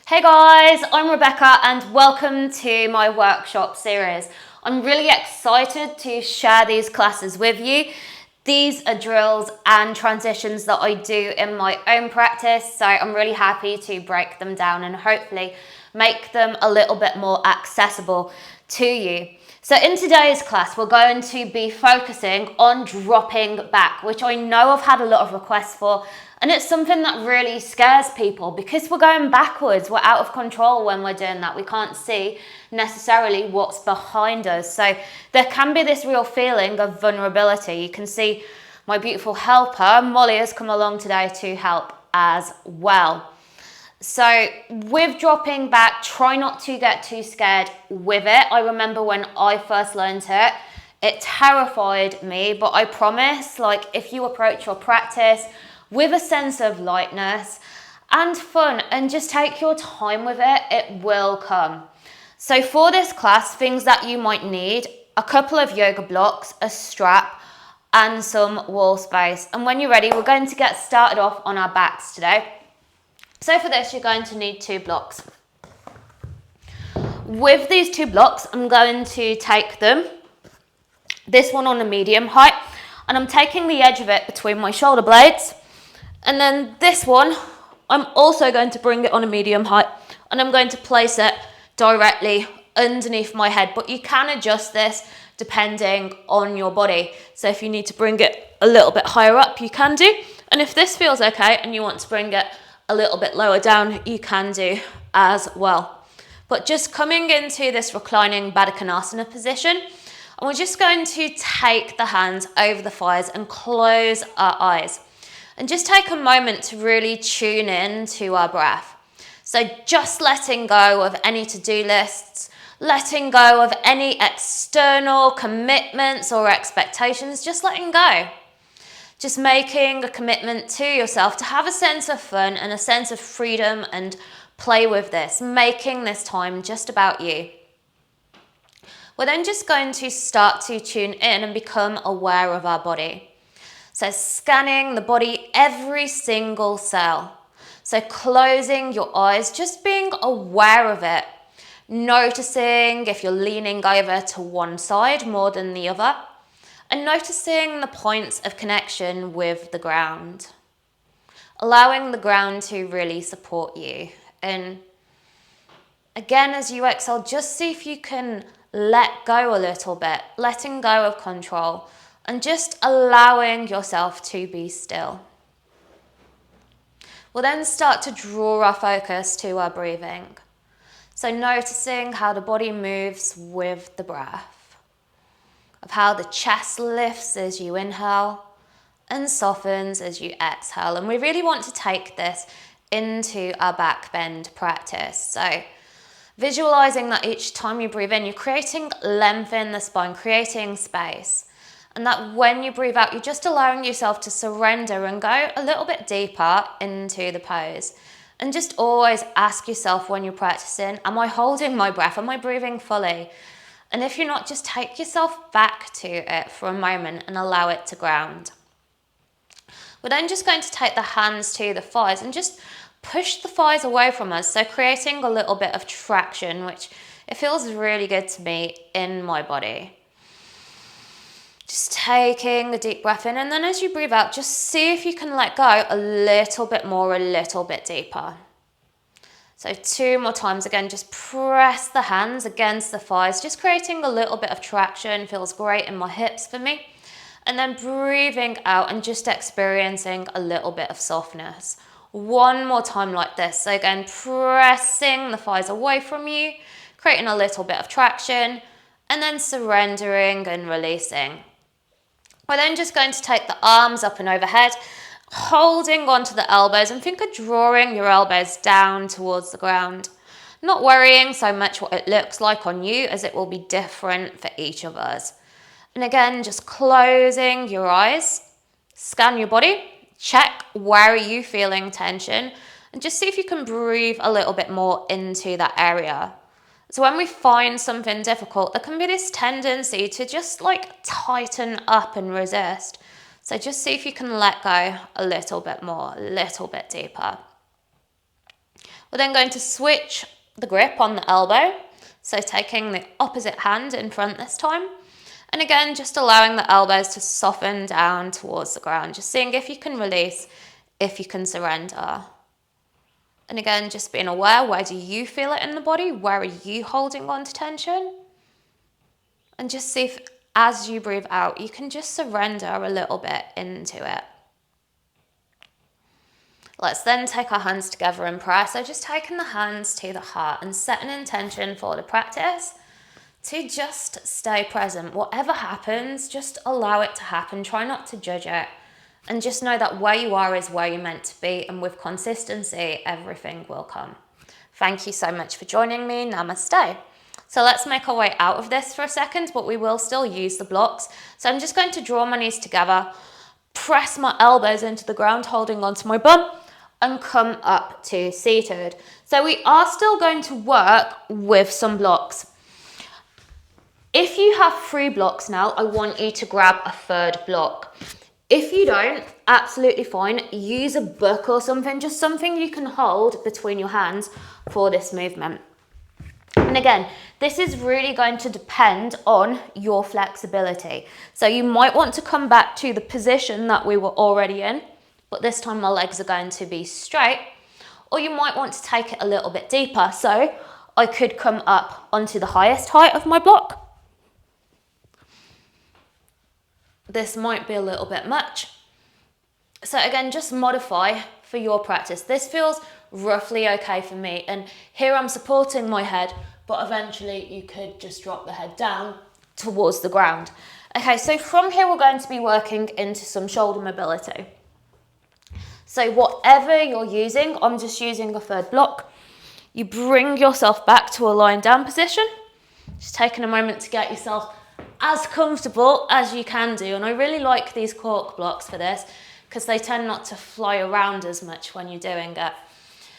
Hey guys, I'm Rebecca and welcome to my workshop series. I'm really excited to share these classes with you. These are drills and transitions that I do in my own practice, so I'm really happy to break them down and hopefully make them a little bit more accessible to you. So in today's class, we're going to be focusing on dropping back, which I know I've had a lot of requests for, and it's something that really scares people because we're going backwards. We're out of control when we're doing that. We can't see necessarily what's behind us. So there can be this real feeling of vulnerability. You can see my beautiful helper, Molly, has come along today to help as well. So with dropping back, try not to get too scared with it. I remember when I first learned it, it terrified me, but I promise, if you approach your practice with a sense of lightness and fun and just take your time with it, it will come. So for this class, things that you might need: a couple of yoga blocks, a strap, and some wall space. And when you're ready, we're going to get started off on our backs today. So for this, you're going to need 2 blocks. With these 2 blocks, I'm going to take them, this one on a medium height, and I'm taking the edge of it between my shoulder blades. And then this one, I'm also going to bring it on a medium height, and I'm going to place it directly underneath my head. But you can adjust this depending on your body. So if you need to bring it a little bit higher up, you can do. And if this feels okay and you want to bring it a little bit lower down, you can do as well. But just coming into this reclining Baddha Konasana position, and we're just going to take the hands over the thighs and close our eyes. And just take a moment to really tune in to our breath. So just letting go of any to-do lists, letting go of any external commitments or expectations, just letting go. Just making a commitment to yourself to have a sense of fun and a sense of freedom and play with this, making this time just about you. We're then just going to start to tune in and become aware of our body. So scanning the body, every single cell. So closing your eyes, just being aware of it. Noticing if you're leaning over to one side more than the other. And noticing the points of connection with the ground. Allowing the ground to really support you. And again, as you exhale, just see if you can let go a little bit, letting go of control, and just allowing yourself to be still. We'll then start to draw our focus to our breathing. So noticing how the body moves with the breath. Of how the chest lifts as you inhale and softens as you exhale. And we really want to take this into our back bend practice. So visualizing that each time you breathe in, you're creating length in the spine, creating space. And that when you breathe out, you're just allowing yourself to surrender and go a little bit deeper into the pose. And just always ask yourself when you're practicing, am I holding my breath? Am I breathing fully? And if you're not, just take yourself back to it for a moment and allow it to ground. We're then just going to take the hands to the thighs and just push the thighs away from us. So creating a little bit of traction, which it feels really good to me in my body. Just taking a deep breath in, and then as you breathe out, just see if you can let go a little bit more, a little bit deeper. So 2 more times. Again, just press the hands against the thighs, just creating a little bit of traction. Feels great in my hips for me. And then breathing out and just experiencing a little bit of softness. 1 more time like this. So again, pressing the thighs away from you, creating a little bit of traction, and then surrendering and releasing. We're then just going to take the arms up and overhead, holding onto the elbows, and think of drawing your elbows down towards the ground. Not worrying so much what it looks like on you, as it will be different for each of us. And again, just closing your eyes, scan your body, check where are you feeling tension, and just see if you can breathe a little bit more into that area. So when we find something difficult, there can be this tendency to just tighten up and resist. So just see if you can let go a little bit more, a little bit deeper. We're then going to switch the grip on the elbow. So taking the opposite hand in front this time. And again, just allowing the elbows to soften down towards the ground. Just seeing if you can release, if you can surrender. And again, just being aware, where do you feel it in the body? Where are you holding on to tension? And just see if, as you breathe out, you can just surrender a little bit into it. Let's then take our hands together in prayer. So just taking the hands to the heart and setting an intention for the practice to just stay present. Whatever happens, just allow it to happen. Try not to judge it. And just know that where you are is where you're meant to be. And with consistency, everything will come. Thank you so much for joining me. Namaste. So let's make our way out of this for a second, but we will still use the blocks. So I'm just going to draw my knees together, press my elbows into the ground, holding onto my bum, and come up to seated. So we are still going to work with some blocks. If you have 3 blocks now, I want you to grab a 3rd block. If you don't, absolutely fine. Use a book or something, just something you can hold between your hands for this movement. And again, this is really going to depend on your flexibility. So you might want to come back to the position that we were already in, but this time my legs are going to be straight. Or you might want to take it a little bit deeper. So I could come up onto the highest height of my block. This might be a little bit much. So again, just modify for your practice. This feels roughly okay for me. And here I'm supporting my head, but eventually you could just drop the head down towards the ground. Okay, so from here, we're going to be working into some shoulder mobility. So whatever you're using, I'm just using a 3rd block. You bring yourself back to a lying down position. Just taking a moment to get yourself as comfortable as you can do. And I really like these cork blocks for this because they tend not to fly around as much when you're doing it.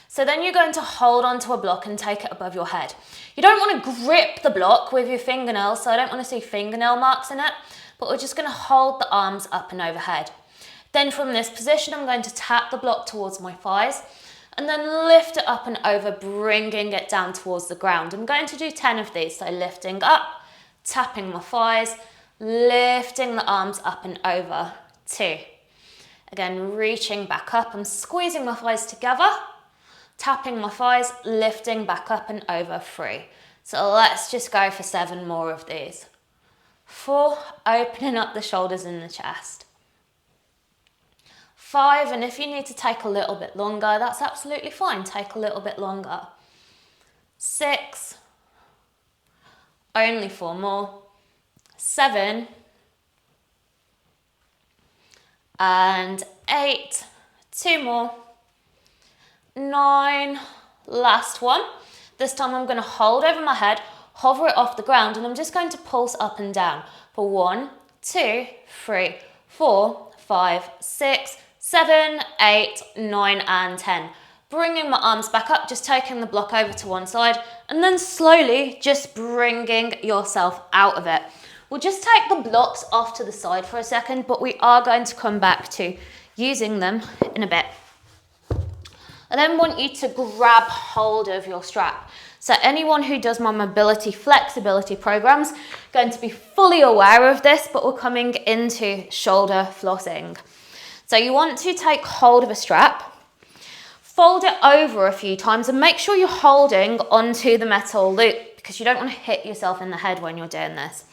So then you're going to hold onto a block and take it above your head. You don't want to grip the block with your fingernails, so I don't want to see fingernail marks in it, but we're just going to hold the arms up and overhead. Then from this position, I'm going to tap the block towards my thighs and then lift it up and over, bringing it down towards the ground. I'm going to do 10 of these, so lifting up, tapping my thighs, lifting the arms up and over. 2. Again, reaching back up, I'm squeezing my thighs together, tapping my thighs, lifting back up and over. 3. So let's just go for 7 more of these. 4, opening up the shoulders and the chest. 5, and if you need to take a little bit longer, that's absolutely fine. Take a little bit longer. 6, only 4 more. 7, and 8, 2 more. 9, last one. This time I'm going to hold over my head, hover it off the ground, and I'm just going to pulse up and down for 1, 2, 3, 4, 5, 6, 7, 8, 9, and 10. Bringing my arms back up, just taking the block over to one side, and then slowly just bringing yourself out of it. We'll just take the blocks off to the side for a second, but we are going to come back to using them in a bit. I then want you to grab hold of your strap. So anyone who does my mobility flexibility programs going to be fully aware of this, but we're coming into shoulder flossing. So you want to take hold of a strap, fold it over a few times and make sure you're holding onto the metal loop because you don't want to hit yourself in the head when you're doing this.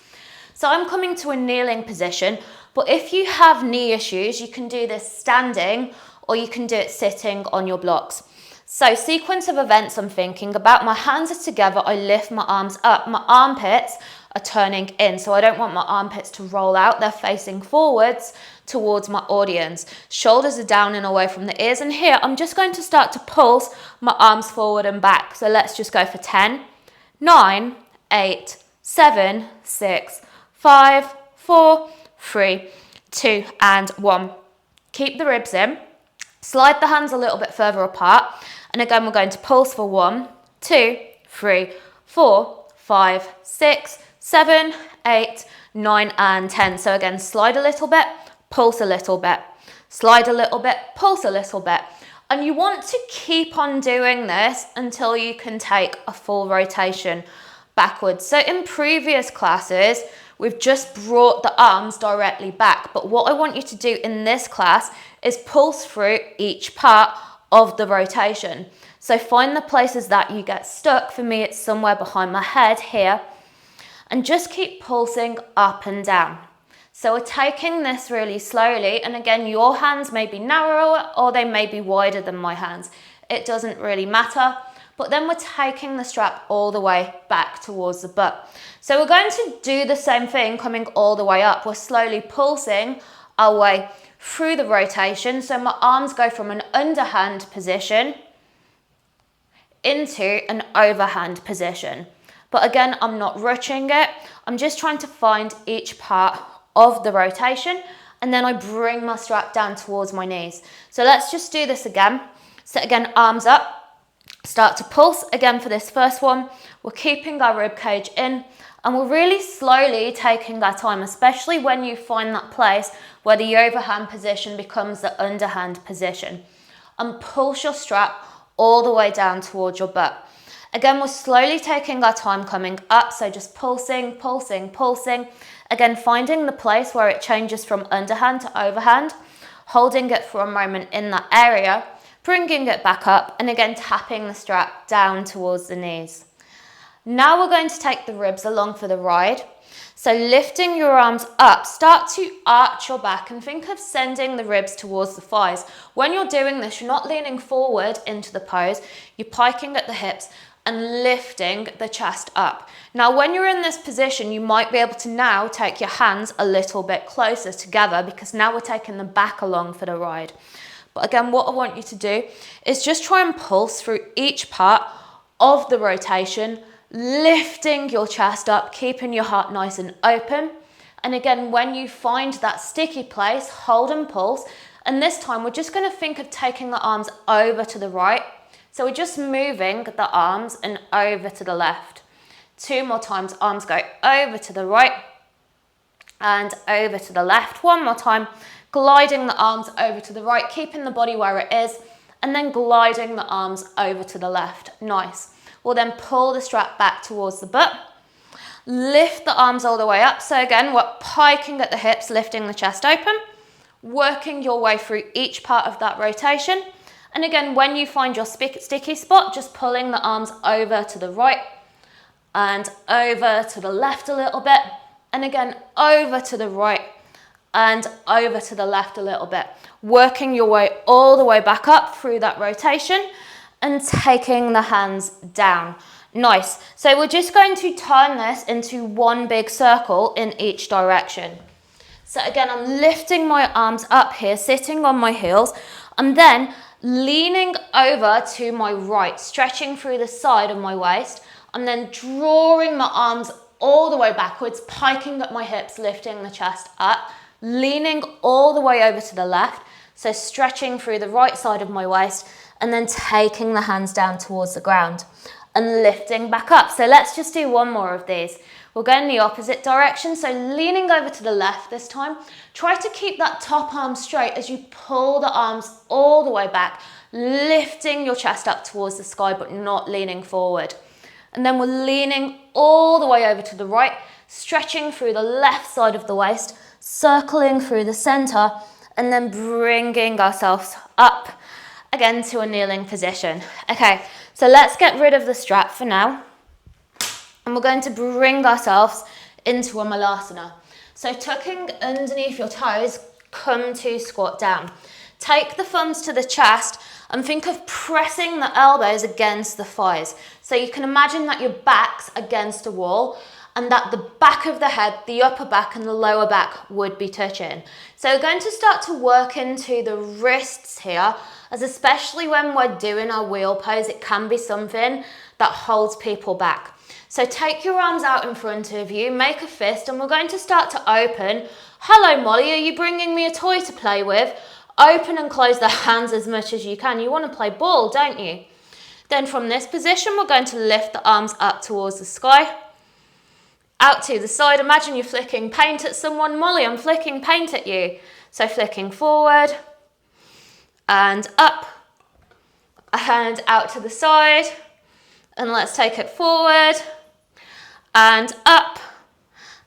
So I'm coming to a kneeling position, but if you have knee issues, you can do this standing or you can do it sitting on your blocks. So sequence of events I'm thinking about, my hands are together, I lift my arms up, my armpits are turning in, so I don't want my armpits to roll out, they're facing forwards towards my audience. Shoulders are down and away from the ears, and here I'm just going to start to pulse my arms forward and back. So let's just go for 10, 9, 8, 7, 6, 5, 4, 3, 2, and 1. Keep the ribs in. Slide the hands a little bit further apart. And again, we're going to pulse for 1, 2, 3, 4, 5, 6, 7, 8, 9, and 10. So again, slide a little bit, pulse a little bit. Slide a little bit, pulse a little bit. And you want to keep on doing this until you can take a full rotation backwards. So in previous classes, we've just brought the arms directly back. But what I want you to do in this class is pulse through each part of the rotation. So find the places that you get stuck. For me, it's somewhere behind my head here. And just keep pulsing up and down. So we're taking this really slowly, and again, your hands may be narrower or they may be wider than my hands. It doesn't really matter, but then we're taking the strap all the way back towards the butt. So we're going to do the same thing coming all the way up. We're slowly pulsing our way through the rotation. So my arms go from an underhand position into an overhand position. But again, I'm not rushing it. I'm just trying to find each part of the rotation, and then I bring my strap down towards my knees. So let's just do this again. So again, arms up, start to pulse. Again, for this first one, we're keeping our rib cage in, and we're really slowly taking our time, especially when you find that place where the overhand position becomes the underhand position. And pulse your strap all the way down towards your butt. Again, we're slowly taking our time coming up, so just pulsing, pulsing, pulsing. Again, finding the place where it changes from underhand to overhand, holding it for a moment in that area, bringing it back up, and again, tapping the strap down towards the knees. Now we're going to take the ribs along for the ride. So lifting your arms up, start to arch your back and think of sending the ribs towards the thighs. When you're doing this, you're not leaning forward into the pose, you're piking at the hips and lifting the chest up. Now, when you're in this position, you might be able to now take your hands a little bit closer together because now we're taking them back along for the ride. But again, what I want you to do is just try and pulse through each part of the rotation, lifting your chest up, keeping your heart nice and open. And again, when you find that sticky place, hold and pulse. And this time, we're just gonna think of taking the arms over to the right. So we're just moving the arms and over to the left. 2 more times, arms go over to the right and over to the left. 1 more time, gliding the arms over to the right, keeping the body where it is, and then gliding the arms over to the left. Nice. We'll then pull the strap back towards the butt. Lift the arms all the way up. So again, we're piking at the hips, lifting the chest open, working your way through each part of that rotation. And again, when you find your sticky spot, just pulling the arms over to the right and over to the left a little bit. And again, over to the right and over to the left a little bit. Working your way all the way back up through that rotation and taking the hands down. Nice. So we're just going to turn this into one big circle in each direction. So again, I'm lifting my arms up here, sitting on my heels, and then leaning over to my right, stretching through the side of my waist, and then drawing my arms all the way backwards, piking at my hips, lifting the chest up, leaning all the way over to the left, so stretching through the right side of my waist, and then taking the hands down towards the ground and lifting back up. So let's just do 1 more of these. We'll go in the opposite direction, so leaning over to the left this time. Try to keep that top arm straight as you pull the arms all the way back, lifting your chest up towards the sky but not leaning forward. And then we're leaning all the way over to the right, stretching through the left side of the waist, circling through the center, and then bringing ourselves up again to a kneeling position. Okay, so let's get rid of the strap for now. And we're going to bring ourselves into a malasana. So tucking underneath your toes, come to squat down. Take the thumbs to the chest and think of pressing the elbows against the thighs. So you can imagine that your back's against a wall and that the back of the head, the upper back and the lower back would be touching. So we're going to start to work into the wrists here, as especially when we're doing our wheel pose, it can be something that holds people back. So take your arms out in front of you, make a fist, and we're going to start to open. Hello, Molly, are you bringing me a toy to play with? Open and close the hands as much as you can. You want to play ball, don't you? Then from this position, we're going to lift the arms up towards the sky. Out to the side. Imagine you're flicking paint at someone. Molly, I'm flicking paint at you. So flicking forward and up and out to the side. And let's take it forward and up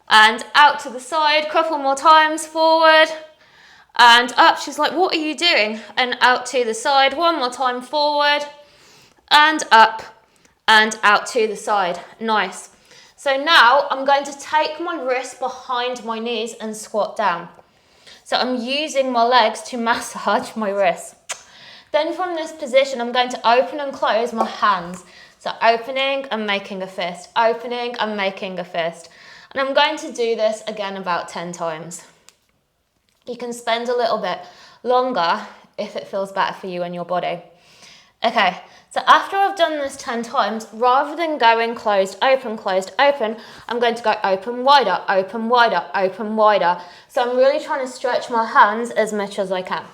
and out to the side. Couple more times, forward and up. She's like, what are you doing? And out to the side. One more time, forward and up and out to the side. Nice. So now I'm going to take my wrists behind my knees and squat down. So I'm using my legs to massage my wrists. Then from this position, I'm going to open and close my hands. So opening and making a fist, opening and making a fist. And I'm going to do this again about 10 times. You can spend a little bit longer if it feels better for you and your body. Okay, so after I've done this 10 times, rather than going closed, open, I'm going to go open, wider, open, wider, open, wider. So I'm really trying to stretch my hands as much as I can.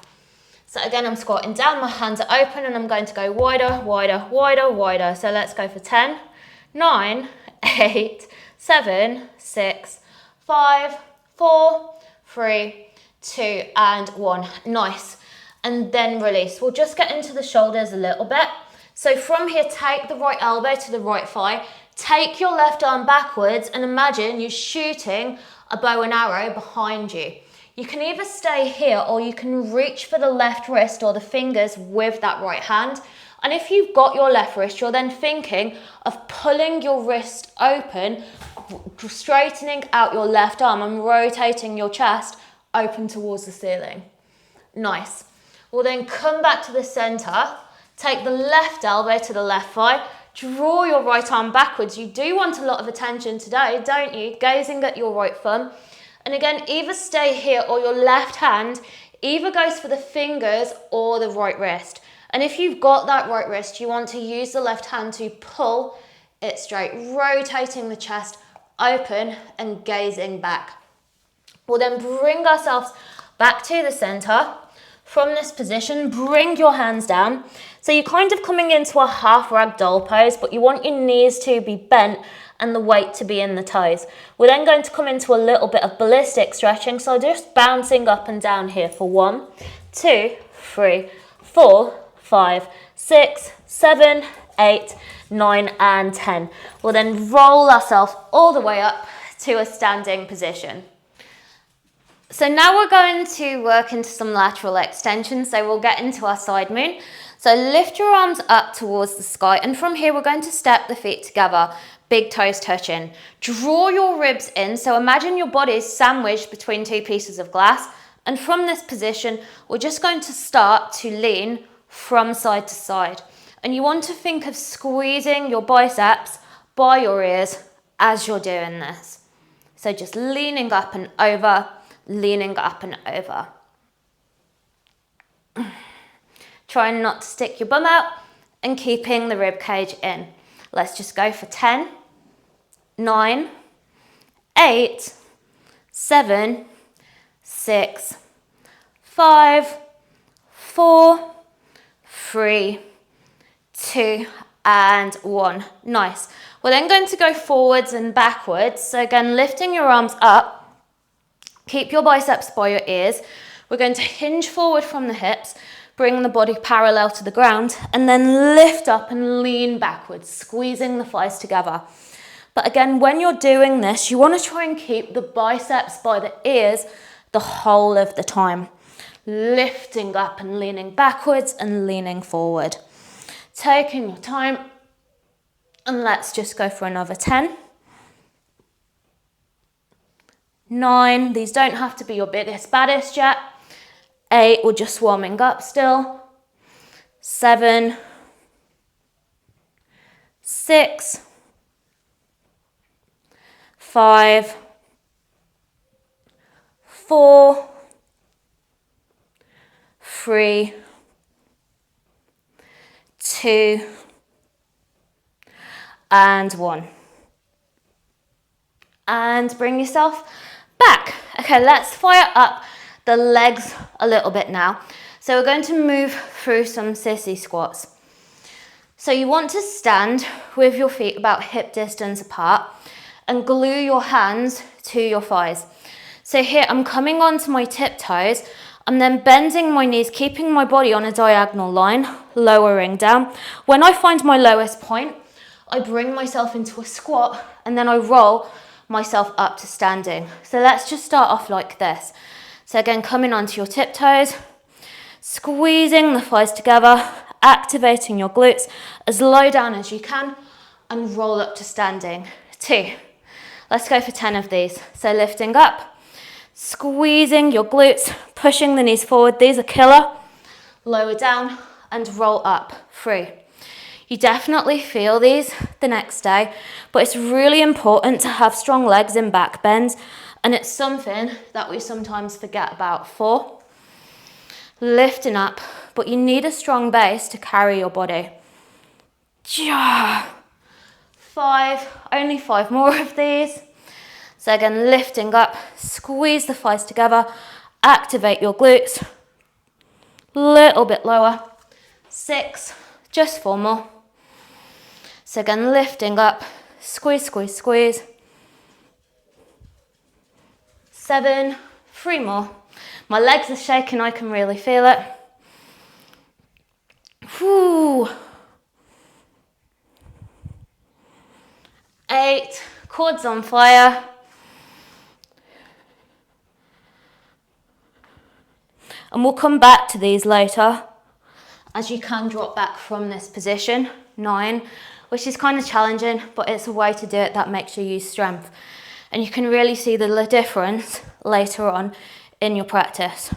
So again, I'm squatting down, my hands are open, and I'm going to go wider, wider, wider, wider. So let's go for 10, 9, 8, 7, 6, 5, 4, 3, 2, and 1. Nice. And then release. We'll just get into the shoulders a little bit. So from here, take the right elbow to the right thigh, take your left arm backwards, and imagine you're shooting a bow and arrow behind you. You can either stay here or you can reach for the left wrist or the fingers with that right hand. And if you've got your left wrist, you're then thinking of pulling your wrist open, straightening out your left arm and rotating your chest open towards the ceiling. Nice. We'll then come back to the center, take the left elbow to the left thigh, draw your right arm backwards. You do want a lot of attention today, don't you? Gazing at your right thumb. And again, either stay here or your left hand either goes for the fingers or the right wrist. And if you've got that right wrist, you want to use the left hand to pull it straight, rotating the chest open and gazing back. We'll then bring ourselves back to the center. From this position, bring your hands down. So you're kind of coming into a half ragdoll pose, but you want your knees to be bent and the weight to be in the toes. We're then going to come into a little bit of ballistic stretching. So just bouncing up and down here for 1, 2, 3, 4, 5, 6, 7, 8, 9, and 10. We'll then roll ourselves all the way up to a standing position. So now we're going to work into some lateral extension. So we'll get into our side moon. So lift your arms up towards the sky. And from here, we're going to step the feet together, big toes touching. Draw your ribs in. So imagine your body is sandwiched between two pieces of glass. And from this position, we're just going to start to lean from side to side. And you want to think of squeezing your biceps by your ears as you're doing this. So just leaning up and over, leaning up and over. Trying not to stick your bum out and keeping the rib cage in. Let's just go for 10, 9, 8, 7, 6, 5, 4, 3, 2, and 1. Nice. We're then going to go forwards and backwards. So again, lifting your arms up. Keep your biceps by your ears. We're going to hinge forward from the hips, bring the body parallel to the ground, and then lift up and lean backwards, squeezing the thighs together. But again, when you're doing this, you want to try and keep the biceps by the ears the whole of the time. Lifting up and leaning backwards and leaning forward. Taking your time, and let's just go for another 10. 9, these don't have to be your biggest, baddest yet. 8, we're just warming up still. 7, 6, 5, 4, 3, 2, and 1. And bring yourself back. Okay, let's fire up the legs a little bit now. So we're going to move through some sissy squats. So you want to stand with your feet about hip distance apart and glue your hands to your thighs. So here I'm coming onto my tiptoes. I'm then bending my knees, keeping my body on a diagonal line, lowering down. When I find my lowest point, I bring myself into a squat and then I roll myself up to standing. So let's just start off like this. So again, coming onto your tiptoes, squeezing the thighs together, activating your glutes as low down as you can and roll up to standing. 2. Let's go for 10 of these. So lifting up, squeezing your glutes, pushing the knees forward. These are killer. Lower down and roll up. 3. You definitely feel these the next day, but it's really important to have strong legs in back bends, and it's something that we sometimes forget about. 4. Lifting up, but you need a strong base to carry your body. 5. Only 5 more of these. So again, lifting up, squeeze the thighs together, activate your glutes. Little bit lower. 6. Just 4 more. So again, lifting up, squeeze, squeeze, squeeze. 7. 3 more. My legs are shaking, I can really feel it. Whew. 8. Quads on fire. And we'll come back to these later, as you can drop back from this position. 9, which is kind of challenging, but it's a way to do it that makes you use strength. And you can really see the difference later on in your practice.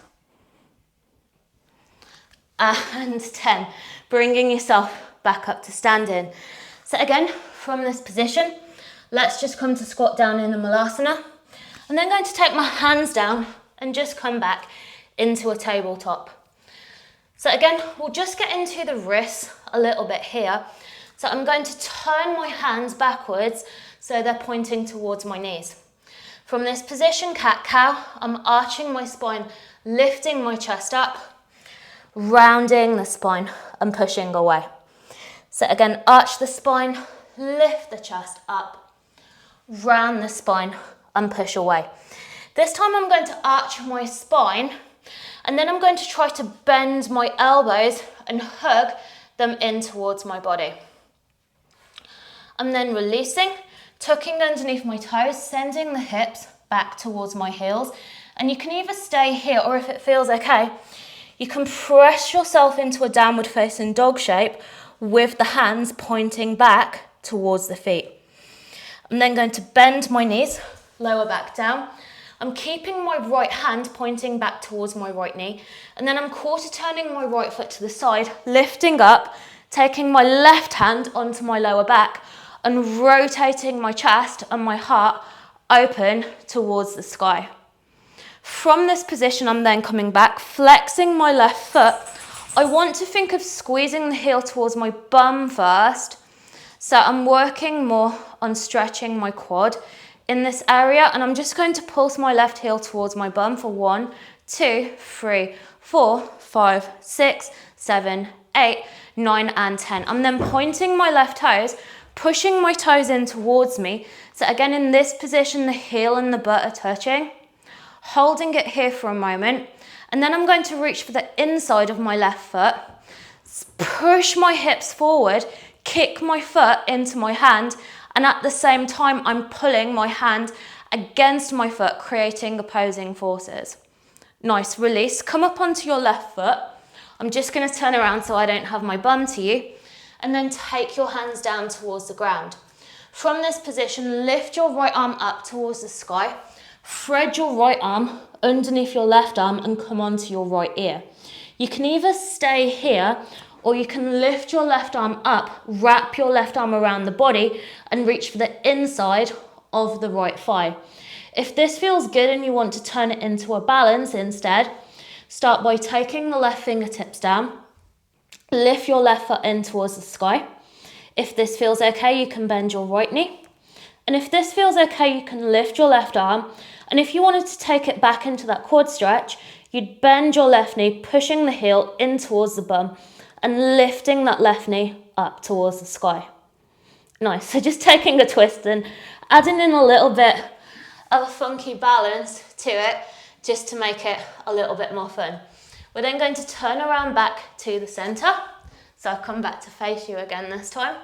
And 10, bringing yourself back up to standing. So again, from this position, let's just come to squat down in the Malasana. I'm then going to take my hands down and just come back into a tabletop. So again, we'll just get into the wrists a little bit here. So I'm going to turn my hands backwards so they're pointing towards my knees. From this position, cat-cow, I'm arching my spine, lifting my chest up, rounding the spine and pushing away. So again, arch the spine, lift the chest up, round the spine and push away. This time I'm going to arch my spine and then I'm going to try to bend my elbows and hug them in towards my body. I'm then releasing, tucking underneath my toes, sending the hips back towards my heels. And you can either stay here or if it feels okay, you can press yourself into a downward facing dog shape with the hands pointing back towards the feet. I'm then going to bend my knees, lower back down. I'm keeping my right hand pointing back towards my right knee, and then I'm quarter turning my right foot to the side, lifting up, taking my left hand onto my lower back and rotating my chest and my heart open towards the sky. From this position, I'm then coming back, flexing my left foot. I want to think of squeezing the heel towards my bum first. So I'm working more on stretching my quad in this area, and I'm just going to pulse my left heel towards my bum for 1, 2, 3, 4, 5, 6, 7, 8, 9, and 10. I'm then pointing my left toes, pushing my toes in towards me. So again, in this position, the heel and the butt are touching. Holding it here for a moment, and then I'm going to reach for the inside of my left foot, push my hips forward, kick my foot into my hand, and at the same time, I'm pulling my hand against my foot, creating opposing forces. Nice, release. Come up onto your left foot. I'm just going to turn around so I don't have my bum to you. And then take your hands down towards the ground. From this position, lift your right arm up towards the sky. Thread your right arm underneath your left arm and come onto your right ear. You can either stay here or you can lift your left arm up, wrap your left arm around the body and reach for the inside of the right thigh. If this feels good and you want to turn it into a balance instead, start by taking the left fingertips down, lift your left foot in towards the sky. If this feels okay, you can bend your right knee. And if this feels okay, you can lift your left arm. And if you wanted to take it back into that quad stretch, you'd bend your left knee, pushing the heel in towards the bum and lifting that left knee up towards the sky. Nice, so just taking a twist and adding in a little bit of a funky balance to it just to make it a little bit more fun. We're then going to turn around back to the center. So I'll come back to face you again this time.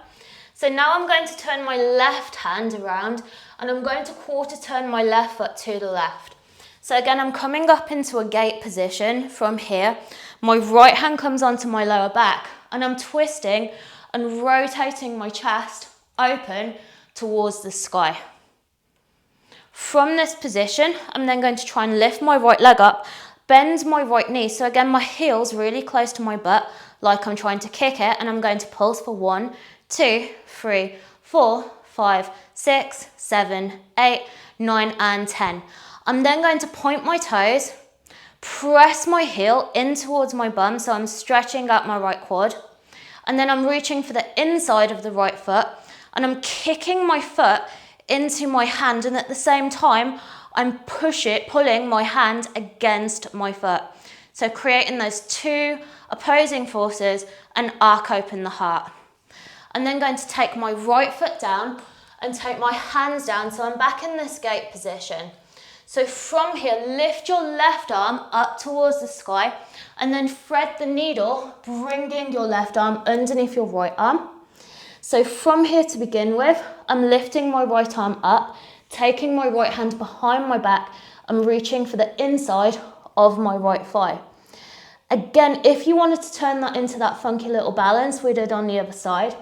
So now I'm going to turn my left hand around and I'm going to quarter turn my left foot to the left. So again, I'm coming up into a gate position from here. My right hand comes onto my lower back and I'm twisting and rotating my chest open towards the sky. From this position, I'm then going to try and lift my right leg up, bend my right knee. So again, my heel's really close to my butt, like I'm trying to kick it, and I'm going to pulse for 1, 2, 3, 4, 5, 6, 7, 8, 9, and 10. I'm then going to point my toes, press my heel in towards my bum, so I'm stretching out my right quad, and then I'm reaching for the inside of the right foot, and I'm kicking my foot into my hand, and at the same time, I'm pulling my hand against my foot. So creating those two opposing forces and arc open the heart. I'm then going to take my right foot down and take my hands down, so I'm back in this gate position. So from here, lift your left arm up towards the sky and then thread the needle, bringing your left arm underneath your right arm. So from here to begin with, I'm lifting my right arm up, taking my right hand behind my back and reaching for the inside of my right thigh. Again, if you wanted to turn that into that funky little balance we did on the other side,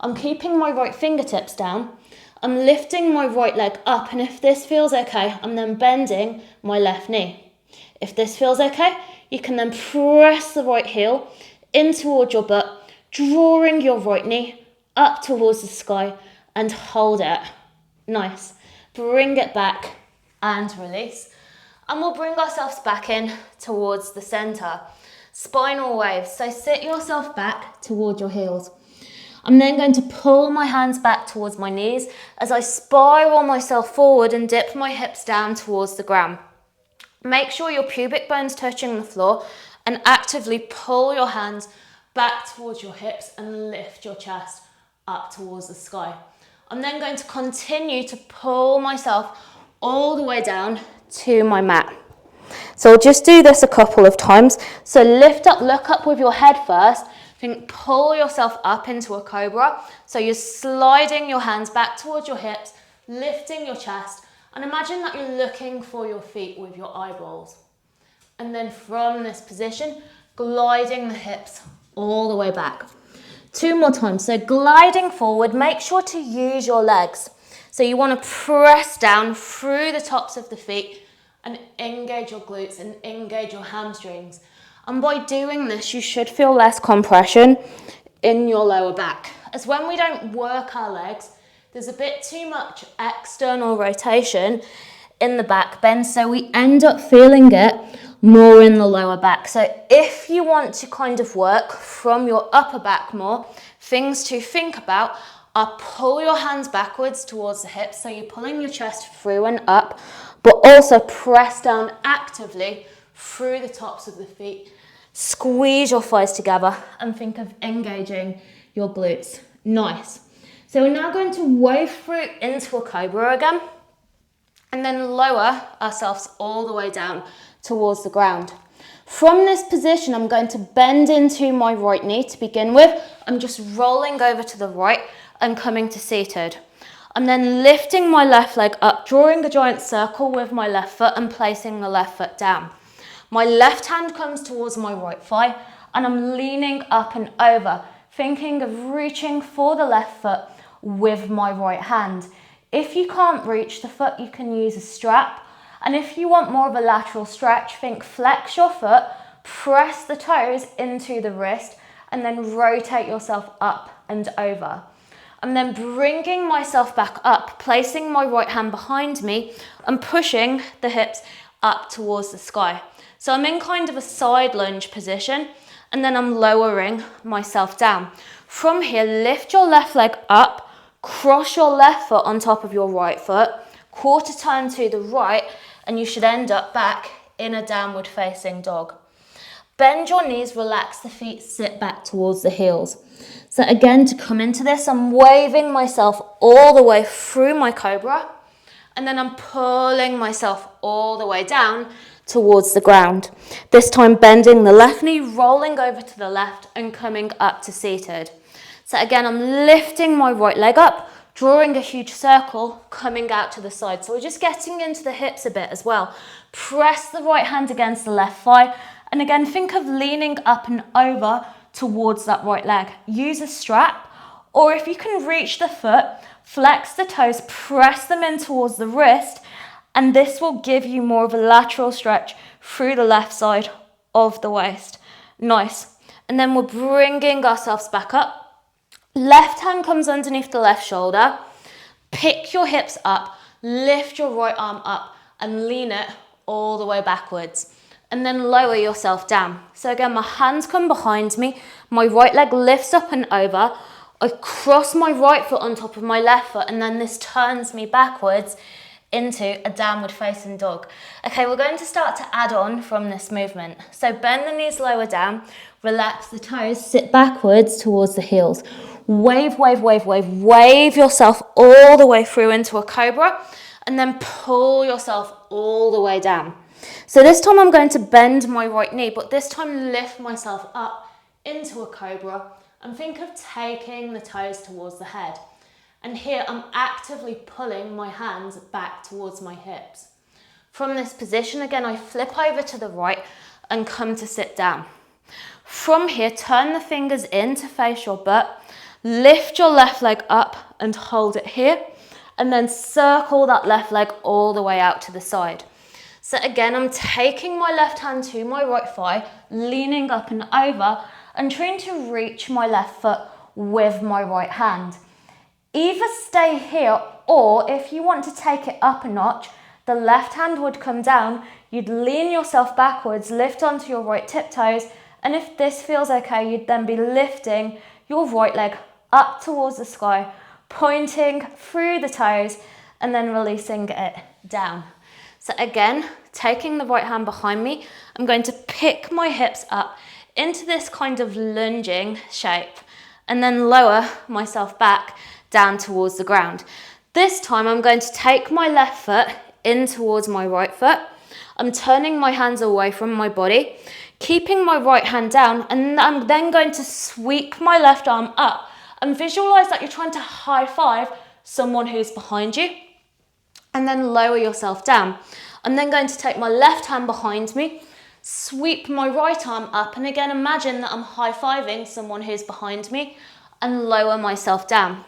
I'm keeping my right fingertips down, I'm lifting my right leg up, and if this feels okay, I'm then bending my left knee. If this feels okay, you can then press the right heel in towards your butt, drawing your right knee up towards the sky and hold it. Nice. Bring it back and release. And we'll bring ourselves back in towards the center. Spinal waves. So sit yourself back towards your heels. I'm then going to pull my hands back towards my knees as I spiral myself forward and dip my hips down towards the ground. Make sure your pubic bone's touching the floor and actively pull your hands back towards your hips and lift your chest up towards the sky. I'm then going to continue to pull myself all the way down to my mat. So I'll just do this a couple of times. So lift up, look up with your head first. Think, pull yourself up into a cobra. So you're sliding your hands back towards your hips, lifting your chest, and imagine that you're looking for your feet with your eyeballs. And then from this position, gliding the hips all the way back. 2 more times. So gliding forward, make sure to use your legs. So you want to press down through the tops of the feet and engage your glutes and engage your hamstrings. And by doing this, you should feel less compression in your lower back. As when we don't work our legs, there's a bit too much external rotation in the back bend, so we end up feeling it more in the lower back. So if you want to kind of work from your upper back more, things to think about are pull your hands backwards towards the hips, so you're pulling your chest through and up, but also press down actively through the tops of the feet. Squeeze your thighs together and think of engaging your glutes. Nice. So we're now going to wave through into a cobra again and then lower ourselves all the way down towards the ground. From this position, I'm going to bend into my right knee to begin with. I'm just rolling over to the right and coming to seated. I'm then lifting my left leg up, drawing a giant circle with my left foot and placing the left foot down. My left hand comes towards my right thigh and I'm leaning up and over, thinking of reaching for the left foot with my right hand. If you can't reach the foot, you can use a strap. And if you want more of a lateral stretch, think flex your foot, press the toes into the wrist, and then rotate yourself up and over. I'm then bringing myself back up, placing my right hand behind me and pushing the hips up towards the sky. So I'm in kind of a side lunge position, and then I'm lowering myself down. From here, lift your left leg up, cross your left foot on top of your right foot, quarter turn to the right, and you should end up back in a downward facing dog. Bend your knees, relax the feet, sit back towards the heels. So again, to come into this, I'm waving myself all the way through my cobra, and then I'm pulling myself all the way down towards the ground. This time bending the left knee, rolling over to the left and coming up to seated. So again, I'm lifting my right leg up, drawing a huge circle, coming out to the side. So we're just getting into the hips a bit as well. Press the right hand against the left thigh. And again, think of leaning up and over towards that right leg. Use a strap, or if you can reach the foot, flex the toes, press them in towards the wrist, and this will give you more of a lateral stretch through the left side of the waist. Nice. And then we're bringing ourselves back up. Left hand comes underneath the left shoulder. Pick your hips up, lift your right arm up and lean it all the way backwards. And then lower yourself down. So again, my hands come behind me, my right leg lifts up and over, I cross my right foot on top of my left foot, and then this turns me backwards into a downward facing dog. Okay, we're going to start to add on from this movement. So bend the knees lower down, relax the toes, sit backwards towards the heels. Wave, wave, wave, wave, wave yourself all the way through into a cobra, and then pull yourself all the way down. So this time I'm going to bend my right knee, but this time lift myself up into a cobra and think of taking the toes towards the head. And here I'm actively pulling my hands back towards my hips. From this position, again, I flip over to the right and come to sit down. From here, turn the fingers in to face your butt, lift your left leg up and hold it here, and then circle that left leg all the way out to the side. So again, I'm taking my left hand to my right thigh, leaning up and over, and trying to reach my left foot with my right hand. Either stay here, or if you want to take it up a notch, the left hand would come down, you'd lean yourself backwards, lift onto your right tiptoes, and if this feels okay, you'd then be lifting your right leg up towards the sky, pointing through the toes, and then releasing it down. So again, taking the right hand behind me, I'm going to pick my hips up into this kind of lunging shape and then lower myself back down towards the ground. This time I'm going to take my left foot in towards my right foot. I'm turning my hands away from my body, keeping my right hand down, and I'm then going to sweep my left arm up and visualize that you're trying to high five someone who's behind you, and then lower yourself down. I'm then going to take my left hand behind me, sweep my right arm up, and again imagine that I'm high-fiving someone who's behind me, and lower myself down.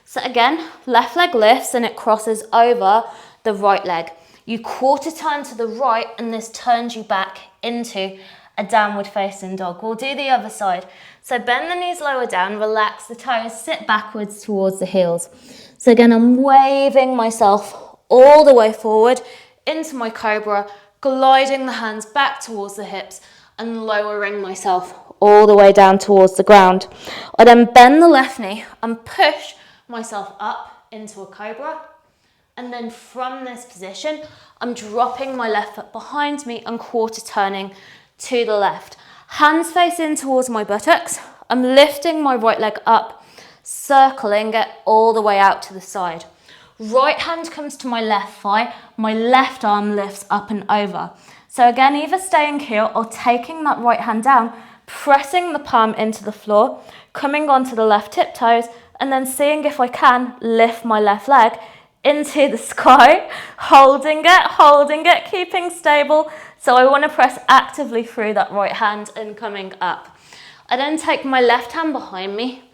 So again, left leg lifts and it crosses over the right leg. You quarter turn to the right and this turns you back into a downward facing dog. We'll do the other side. So bend the knees lower down, relax the toes, sit backwards towards the heels. So again, I'm waving myself all the way forward into my cobra, gliding the hands back towards the hips and lowering myself all the way down towards the ground. I then bend the left knee and push myself up into a cobra. And then from this position, I'm dropping my left foot behind me and quarter turning to the left. Hands face in towards my buttocks. I'm lifting my right leg up, circling it all the way out to the side. Right hand comes to my left thigh, my left arm lifts up and over. So again, either staying here or taking that right hand down, pressing the palm into the floor, coming onto the left tiptoes, and then seeing if I can lift my left leg into the sky, holding it, keeping stable. So I want to press actively through that right hand and coming up. I then take my left hand behind me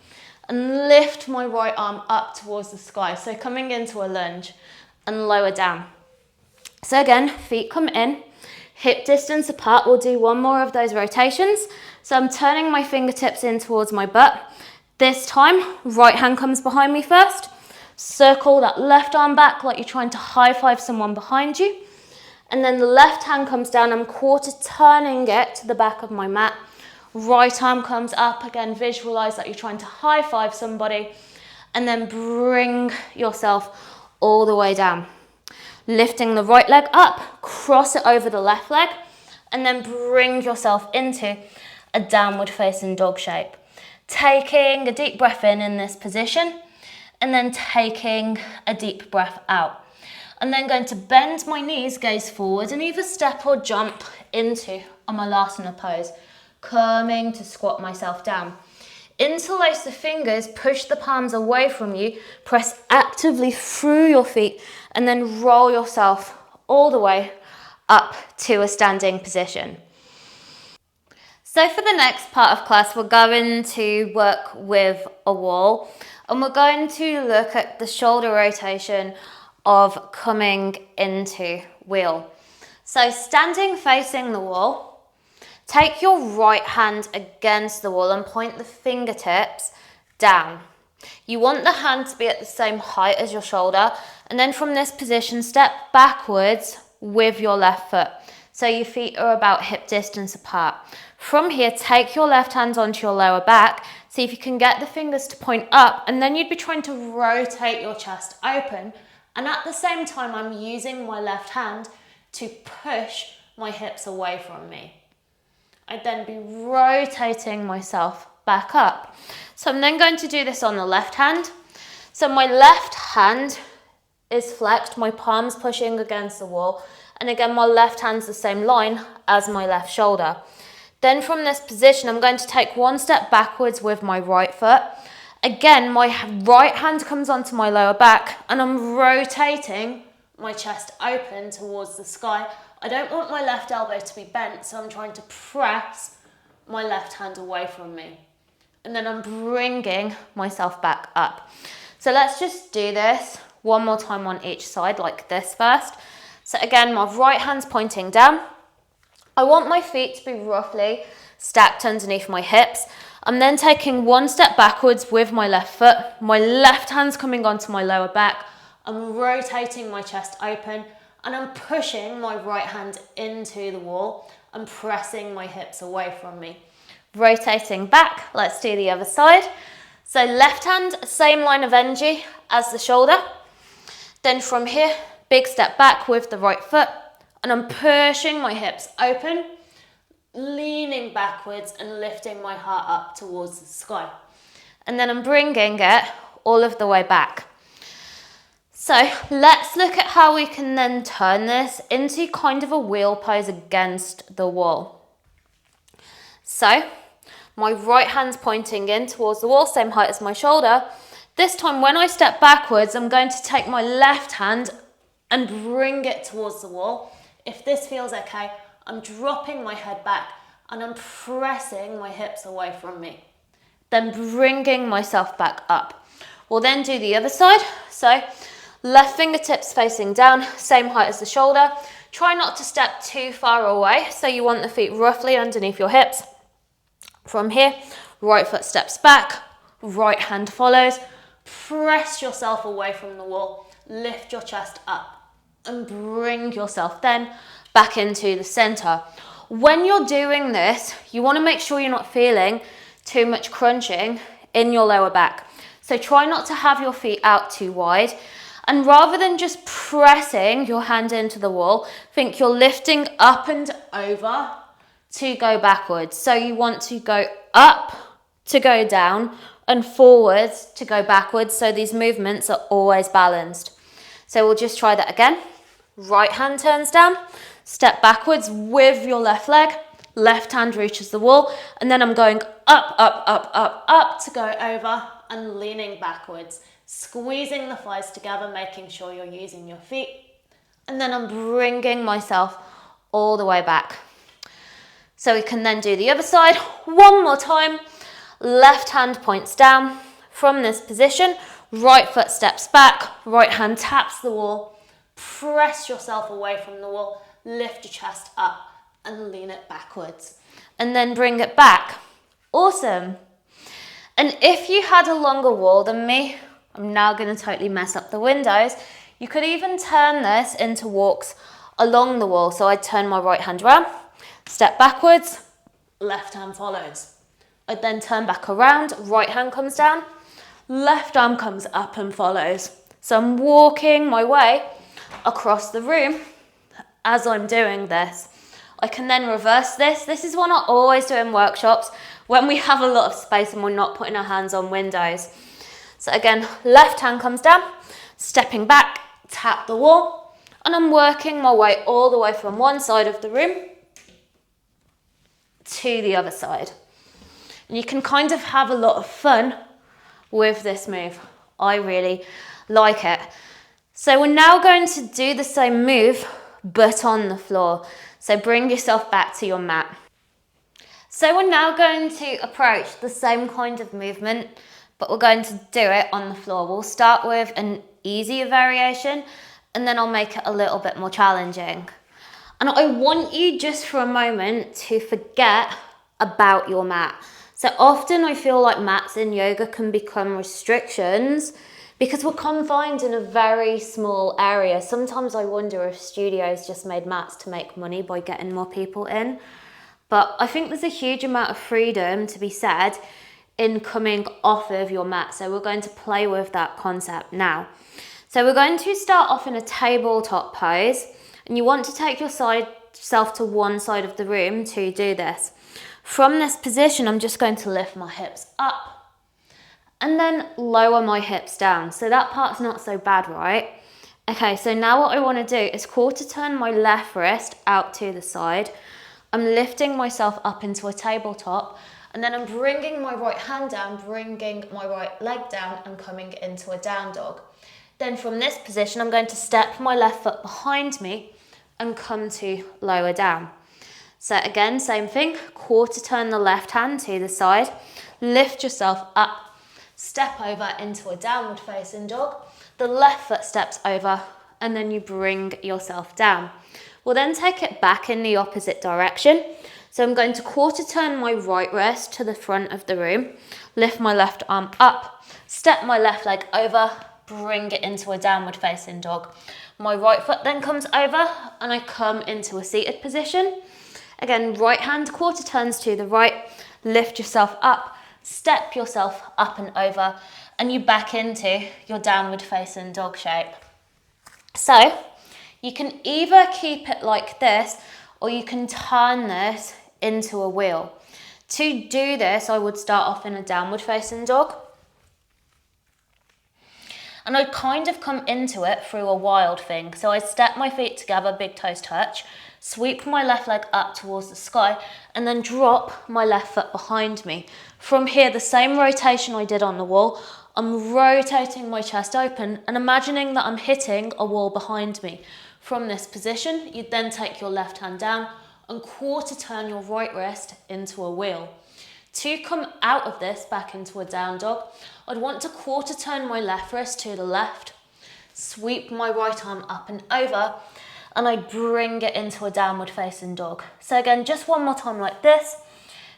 and lift my right arm up towards the sky. So coming into a lunge and lower down. So again, feet come in, hip distance apart. We'll do one more of those rotations. So I'm turning my fingertips in towards my butt. This time, right hand comes behind me first. Circle that left arm back like you're trying to high five someone behind you. And then the left hand comes down. I'm quarter turning it to the back of my mat. Right arm comes up, again, visualize that you're trying to high five somebody, and then bring yourself all the way down. Lifting the right leg up, cross it over the left leg, and then bring yourself into a downward facing dog shape. Taking a deep breath in this position, and then taking a deep breath out. I'm then going to bend my knees, gaze forward, and either step or jump into Amalasana pose, coming to squat myself down. Interlace the fingers, push the palms away from you, press actively through your feet, and then roll yourself all the way up to a standing position. So for the next part of class, we're going to work with a wall, and we're going to look at the shoulder rotation of coming into wheel. So standing facing the wall, take your right hand against the wall and point the fingertips down. You want the hand to be at the same height as your shoulder, and then from this position, step backwards with your left foot. So your feet are about hip distance apart. From here, take your left hand onto your lower back. See if you can get the fingers to point up, and then you'd be trying to rotate your chest open. And at the same time, I'm using my left hand to push my hips away from me. I'd then be rotating myself back up. So I'm then going to do this on the left hand. So my left hand is flexed, my palms pushing against the wall. And again, my left hand's the same line as my left shoulder. Then from this position, I'm going to take one step backwards with my right foot. Again, my right hand comes onto my lower back and I'm rotating my chest open towards the sky. I don't want my left elbow to be bent, so I'm trying to press my left hand away from me. And then I'm bringing myself back up. So let's just do this one more time on each side like this first. So again, my right hand's pointing down. I want my feet to be roughly stacked underneath my hips. I'm then taking one step backwards with my left foot. My left hand's coming onto my lower back. I'm rotating my chest open and I'm pushing my right hand into the wall and pressing my hips away from me. Rotating back, let's do the other side. So left hand, same line of energy as the shoulder. Then from here, big step back with the right foot. And I'm pushing my hips open, leaning backwards and lifting my heart up towards the sky. And then I'm bringing it all of the way back. So let's look at how we can then turn this into kind of a wheel pose against the wall. So my right hand's pointing in towards the wall, same height as my shoulder. This time when I step backwards, I'm going to take my left hand and bring it towards the wall. If this feels okay, I'm dropping my head back and I'm pressing my hips away from me. Then bringing myself back up. We'll then do the other side. So left fingertips facing down, same height as the shoulder. Try not to step too far away. So you want the feet roughly underneath your hips. From here, right foot steps back, right hand follows. Press yourself away from the wall. Lift your chest up. And bring yourself then back into the center. When you're doing this, you want to make sure you're not feeling too much crunching in your lower back. So try not to have your feet out too wide. And rather than just pressing your hand into the wall, think you're lifting up and over to go backwards. So you want to go up to go down and forwards to go backwards. So these movements are always balanced. So we'll just try that again. Right hand turns down, step backwards with your left leg, left hand reaches the wall, and then I'm going up, up, up, up, up to go over and leaning backwards, squeezing the thighs together, making sure you're using your feet, and then I'm bringing myself all the way back. So we can then do the other side one more time. Left hand points down. From this position, right foot steps back, right hand taps the wall. Press yourself away from the wall, lift your chest up and lean it backwards. And then bring it back. Awesome. And if you had a longer wall than me, I'm now going to totally mess up the windows. You could even turn this into walks along the wall. So I'd turn my right hand around, step backwards, left hand follows. I'd then turn back around, right hand comes down, left arm comes up and follows. So I'm walking my way across the room as I'm doing this. I can then reverse this. This is what I always do in workshops when we have a lot of space and we're not putting our hands on windows. So again, left hand comes down, stepping back, tap the wall, And I'm working my way all the way from one side of the room to the other side. And you can kind of have a lot of fun with this move. I really like it. So we're now going to do the same move, but on the floor. So bring yourself back to your mat. So we're now going to approach the same kind of movement, but we're going to do it on the floor. We'll start with an easier variation, and then I'll make it a little bit more challenging. And I want you just for a moment to forget about your mat. So often I feel like mats in yoga can become restrictions because we're confined in a very small area. Sometimes I wonder if studios just made mats to make money by getting more people in. But I think there's a huge amount of freedom to be said in coming off of your mat. So we're going to play with that concept now. So we're going to start off in a tabletop pose, and you want to take yourself to one side of the room to do this. From this position, I'm just going to lift my hips up and then lower my hips down. So that part's not so bad, right? Okay, so now what I want to do is quarter turn my left wrist out to the side. I'm lifting myself up into a tabletop, and then I'm bringing my right hand down, bringing my right leg down and coming into a down dog. Then from this position, I'm going to step my left foot behind me and come to lower down. So again, same thing, quarter turn the left hand to the side, lift yourself up, step over into a downward facing dog. The left foot steps over and then you bring yourself down. We'll then take it back in the opposite direction. So I'm going to quarter turn my right wrist to the front of the room, lift my left arm up, step my left leg over, bring it into a downward facing dog. My right foot then comes over and I come into a seated position. Again, right hand quarter turns to the right, lift yourself up, step yourself up and over, and you back into your downward facing dog shape. So you can either keep it like this or you can turn this into a wheel. To do this, I would start off in a downward facing dog. And I'd kind of come into it through a wild thing. So I'd step my feet together, big toes touch, sweep my left leg up towards the sky, and then drop my left foot behind me. From here, the same rotation I did on the wall, I'm rotating my chest open and imagining that I'm hitting a wall behind me. From this position, you'd then take your left hand down and quarter turn your right wrist into a wheel. To come out of this back into a down dog, I'd want to quarter turn my left wrist to the left, sweep my right arm up and over, and I'd bring it into a downward facing dog. So again, just one more time like this.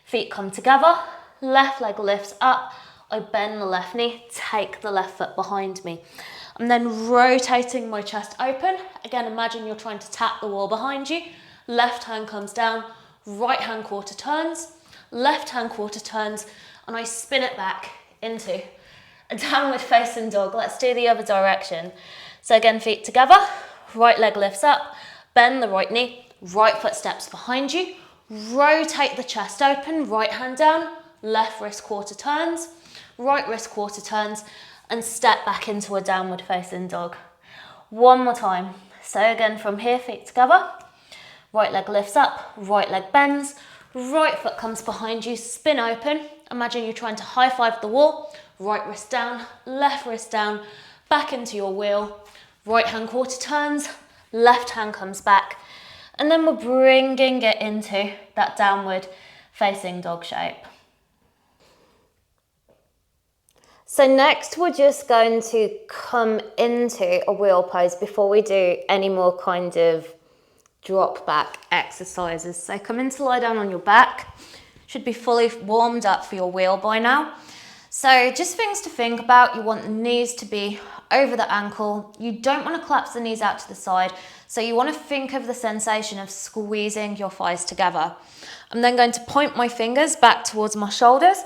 Feet come together, left leg lifts up, I bend the left knee, take the left foot behind me. I'm then rotating my chest open. Again, imagine you're trying to tap the wall behind you. Left hand comes down, right hand quarter turns, left hand quarter turns, and I spin it back into a downward facing dog. Let's do the other direction. So again, feet together, right leg lifts up, bend the right knee, right foot steps behind you, rotate the chest open, right hand down, left wrist quarter turns, right wrist quarter turns, and step back into a downward facing dog. One more time. So again, from here, feet together, right leg lifts up, right leg bends, right foot comes behind you, spin open. Imagine you're trying to high five the wall, right wrist down, back into your wheel, right hand quarter turns, left hand comes back, and then we're bringing it into that downward facing dog shape. So next we're just going to come into a wheel pose before we do any more kind of drop back exercises. So come in to lie down on your back. Should be fully warmed up for your wheel by now. So just things to think about. You want the knees to be over the ankle. You don't want to collapse the knees out to the side. So you want to think of the sensation of squeezing your thighs together. I'm then going to point my fingers back towards my shoulders,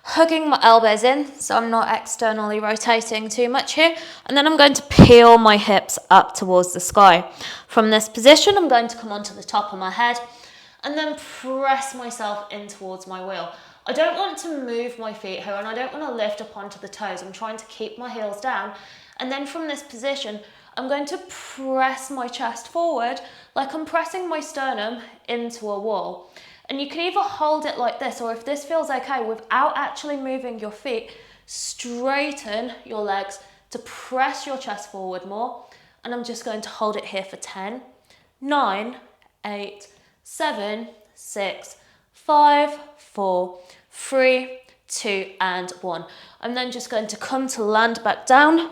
hugging my elbows in so I'm not externally rotating too much here, and then I'm going to peel my hips up towards the sky. From this position, I'm going to come onto the top of my head and then press myself in towards my wheel. I don't want to move my feet here and I don't want to lift up onto the toes. I'm trying to keep my heels down, and then from this position, I'm going to press my chest forward like I'm pressing my sternum into a wall. And you can either hold it like this, or if this feels okay, without actually moving your feet, straighten your legs to press your chest forward more. And I'm just going to hold it here for 10, 9, 8, 7, 6, 5, 4, 3, 2, and 1. I'm then just going to come to land back down.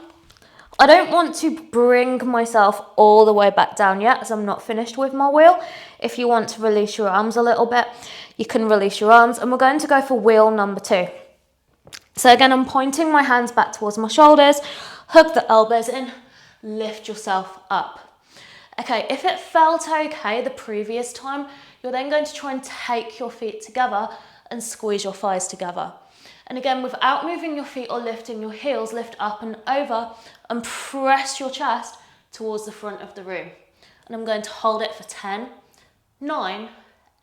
I don't want to bring myself all the way back down yet, as I'm not finished with my wheel. If you want to release your arms a little bit, you can release your arms, and we're going to go for wheel number 2. So again, I'm pointing my hands back towards my shoulders, hug the elbows in, lift yourself up. Okay, if it felt okay the previous time, you're then going to try and take your feet together and squeeze your thighs together. And again, without moving your feet or lifting your heels, lift up and over and press your chest towards the front of the room. And I'm going to hold it for 10, 9,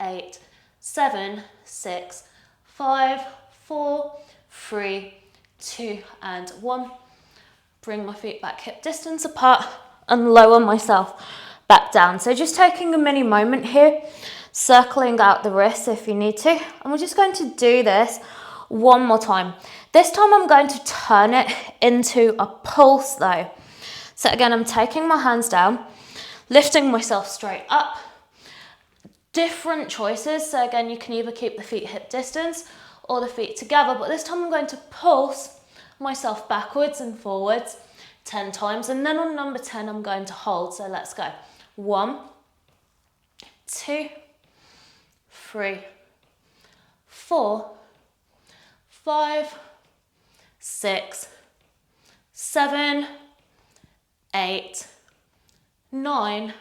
8, 7, 6, 5, 4, 3, 2, and 1. Bring my feet back hip distance apart and lower myself back down. So just taking a mini moment here, circling out the wrists if you need to. And we're just going to do this one more time. This time I'm going to turn it into a pulse though. So again, I'm taking my hands down, lifting myself straight up. Different choices. So again, you can either keep the feet hip distance or the feet together, but this time I'm going to pulse myself backwards and forwards 10 times. And then on number 10, I'm going to hold. So let's go. 1, 2, 3, 4, 5, 6, 7, 8, 9,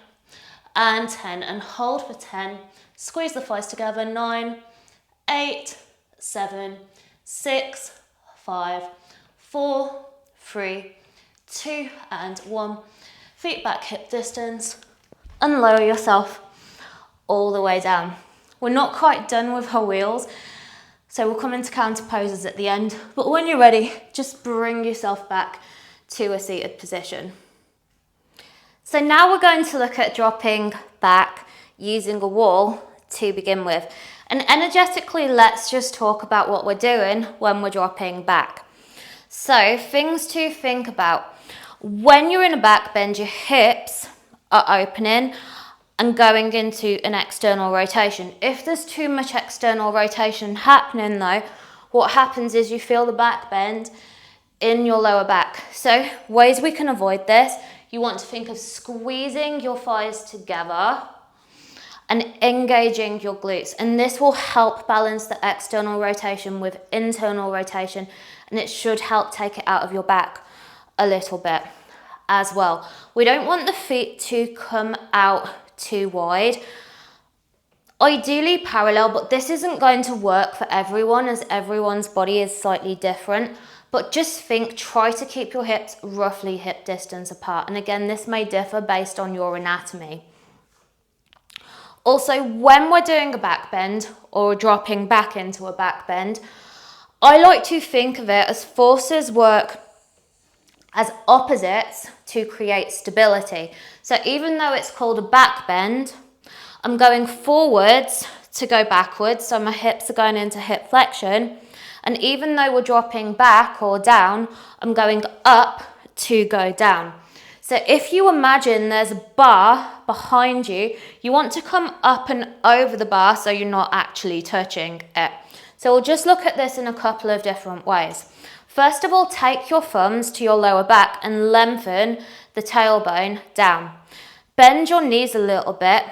and 10. And hold for 10. Squeeze the thighs together. 9, 8, 7, 6, 5, 4, 3, 2, and 1. Feet back hip distance. And lower yourself all the way down. We're not quite done with our wheels, so we'll come into counter poses at the end. But when you're ready, just bring yourself back to a seated position. So now we're going to look at dropping back using a wall to begin with. And energetically, let's just talk about what we're doing when we're dropping back. So things to think about. When you're in a back bend, your hips are opening and going into an external rotation. If there's too much external rotation happening though, what happens is you feel the back bend in your lower back. So ways we can avoid this, you want to think of squeezing your thighs together and engaging your glutes. And this will help balance the external rotation with internal rotation, and it should help take it out of your back a little bit as well. We don't want the feet to come out too wide. Ideally parallel, but this isn't going to work for everyone as everyone's body is slightly different. But just think, try to keep your hips roughly hip distance apart. And again, this may differ based on your anatomy. Also, when we're doing a back bend or dropping back into a back bend, I like to think of it as forces work as opposites to create stability. So even though it's called a back bend, I'm going forwards to go backwards. So my hips are going into hip flexion. And even though we're dropping back or down, I'm going up to go down. So if you imagine there's a bar behind you, you want to come up and over the bar so you're not actually touching it. So we'll just look at this in a couple of different ways. First of all, take your thumbs to your lower back and lengthen the tailbone down. Bend your knees a little bit.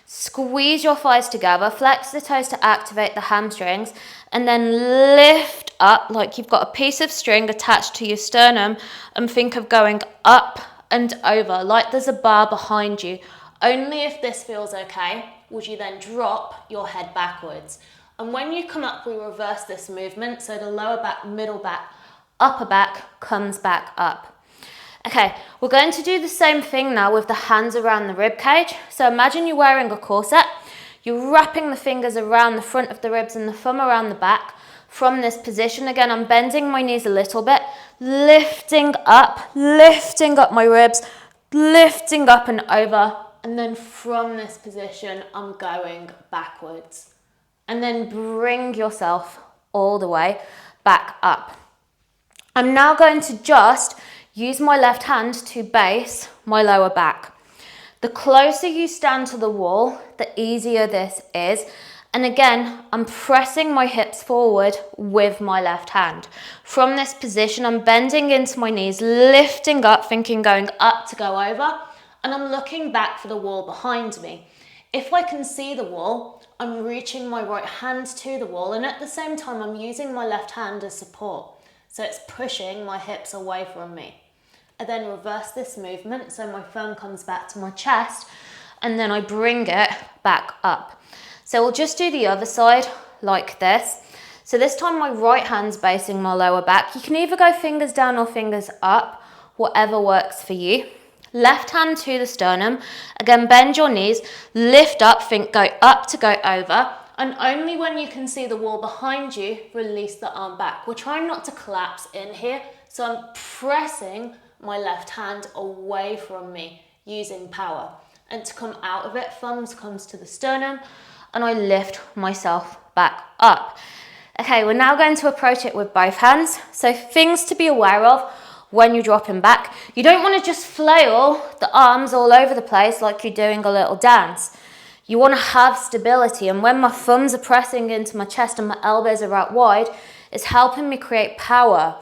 Squeeze your thighs together, flex the toes to activate the hamstrings, and then lift up like you've got a piece of string attached to your sternum, and think of going up and over like there's a bar behind you. Only if this feels okay would you then drop your head backwards. And when you come up, we reverse this movement, so the lower back, middle back, upper back comes back up. Okay, we're going to do the same thing now with the hands around the rib cage. So imagine you're wearing a corset. You're wrapping the fingers around the front of the ribs and the thumb around the back. From this position, again, I'm bending my knees a little bit, lifting up my ribs, lifting up and over, and then from this position, I'm going backwards. And then bring yourself all the way back up. I'm now going to just use my left hand to base my lower back. The closer you stand to the wall, the easier this is. And again, I'm pressing my hips forward with my left hand. From this position, I'm bending into my knees, lifting up, thinking going up to go over, and I'm looking back for the wall behind me. If I can see the wall, I'm reaching my right hand to the wall, and at the same time, I'm using my left hand as support. So it's pushing my hips away from me. I then reverse this movement, so my phone comes back to my chest, and then I bring it back up. So we'll just do the other side like this. So this time my right hand's basing my lower back. You can either go fingers down or fingers up, whatever works for you. Left hand to the sternum. Again, bend your knees, lift up, think go up to go over. And only when you can see the wall behind you, release the arm back. We're trying not to collapse in here. So I'm pressing my left hand away from me using power. And to come out of it, thumbs comes to the sternum, and I lift myself back up. Okay, we're now going to approach it with both hands. So things to be aware of when you're dropping back. You don't want to just flail the arms all over the place like you're doing a little dance. You want to have stability, and when my thumbs are pressing into my chest and my elbows are out wide, it's helping me create power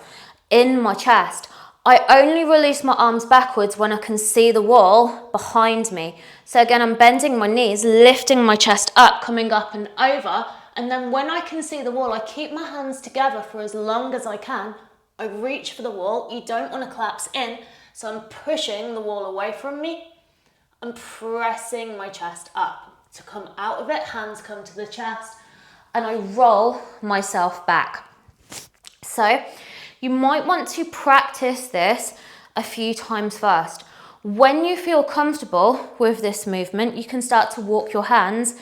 in my chest. I only release my arms backwards when I can see the wall behind me. So again, I'm bending my knees, lifting my chest up, coming up and over. And then when I can see the wall, I keep my hands together for as long as I can. I reach for the wall. You don't want to collapse in. So I'm pushing the wall away from me. I'm pressing my chest up. To come out of it, hands come to the chest, and I roll myself back. So you might want to practice this a few times first. When you feel comfortable with this movement, you can start to walk your hands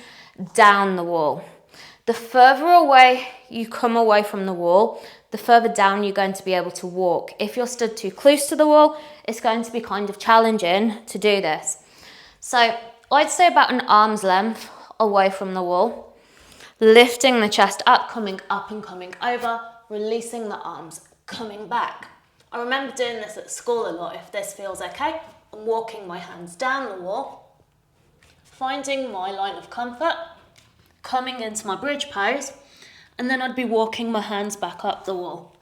down the wall. The further away you come away from the wall, the further down you're going to be able to walk. If you're stood too close to the wall, it's going to be kind of challenging to do this. So I'd say about an arm's length away from the wall, lifting the chest up, coming up and coming over, releasing the arms, coming back. I remember doing this at school a lot. If this feels okay, I'm walking my hands down the wall, finding my line of comfort, coming into my bridge pose, and then I'd be walking my hands back up the wall.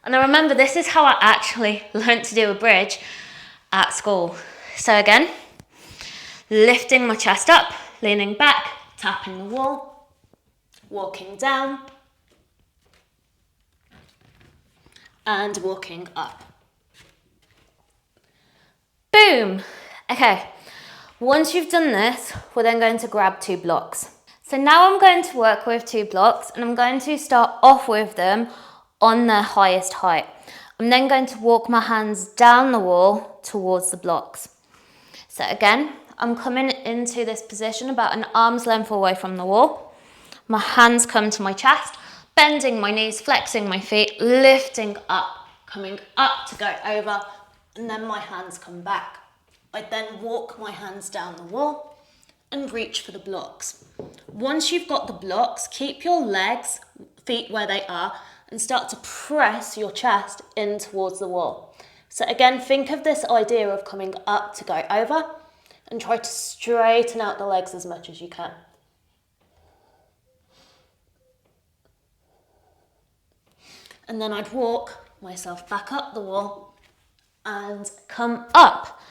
And I remember this is how I actually learned to do a bridge at school. So again, lifting my chest up, leaning back, tapping the wall, walking down, and walking up. Boom! Okay, once you've done this, we're then going to grab 2 blocks. So now I'm going to work with 2 blocks, and I'm going to start off with them on their highest height. I'm then going to walk my hands down the wall towards the blocks. So again, I'm coming into this position about an arm's length away from the wall. My hands come to my chest, bending my knees, flexing my feet, lifting up, coming up to go over, and then my hands come back. I then walk my hands down the wall and reach for the blocks. Once you've got the blocks, keep your legs, feet where they are, and start to press your chest in towards the wall. So again, think of this idea of coming up to go over, and try to straighten out the legs as much as you can. And then I'd walk myself back up the wall and come up.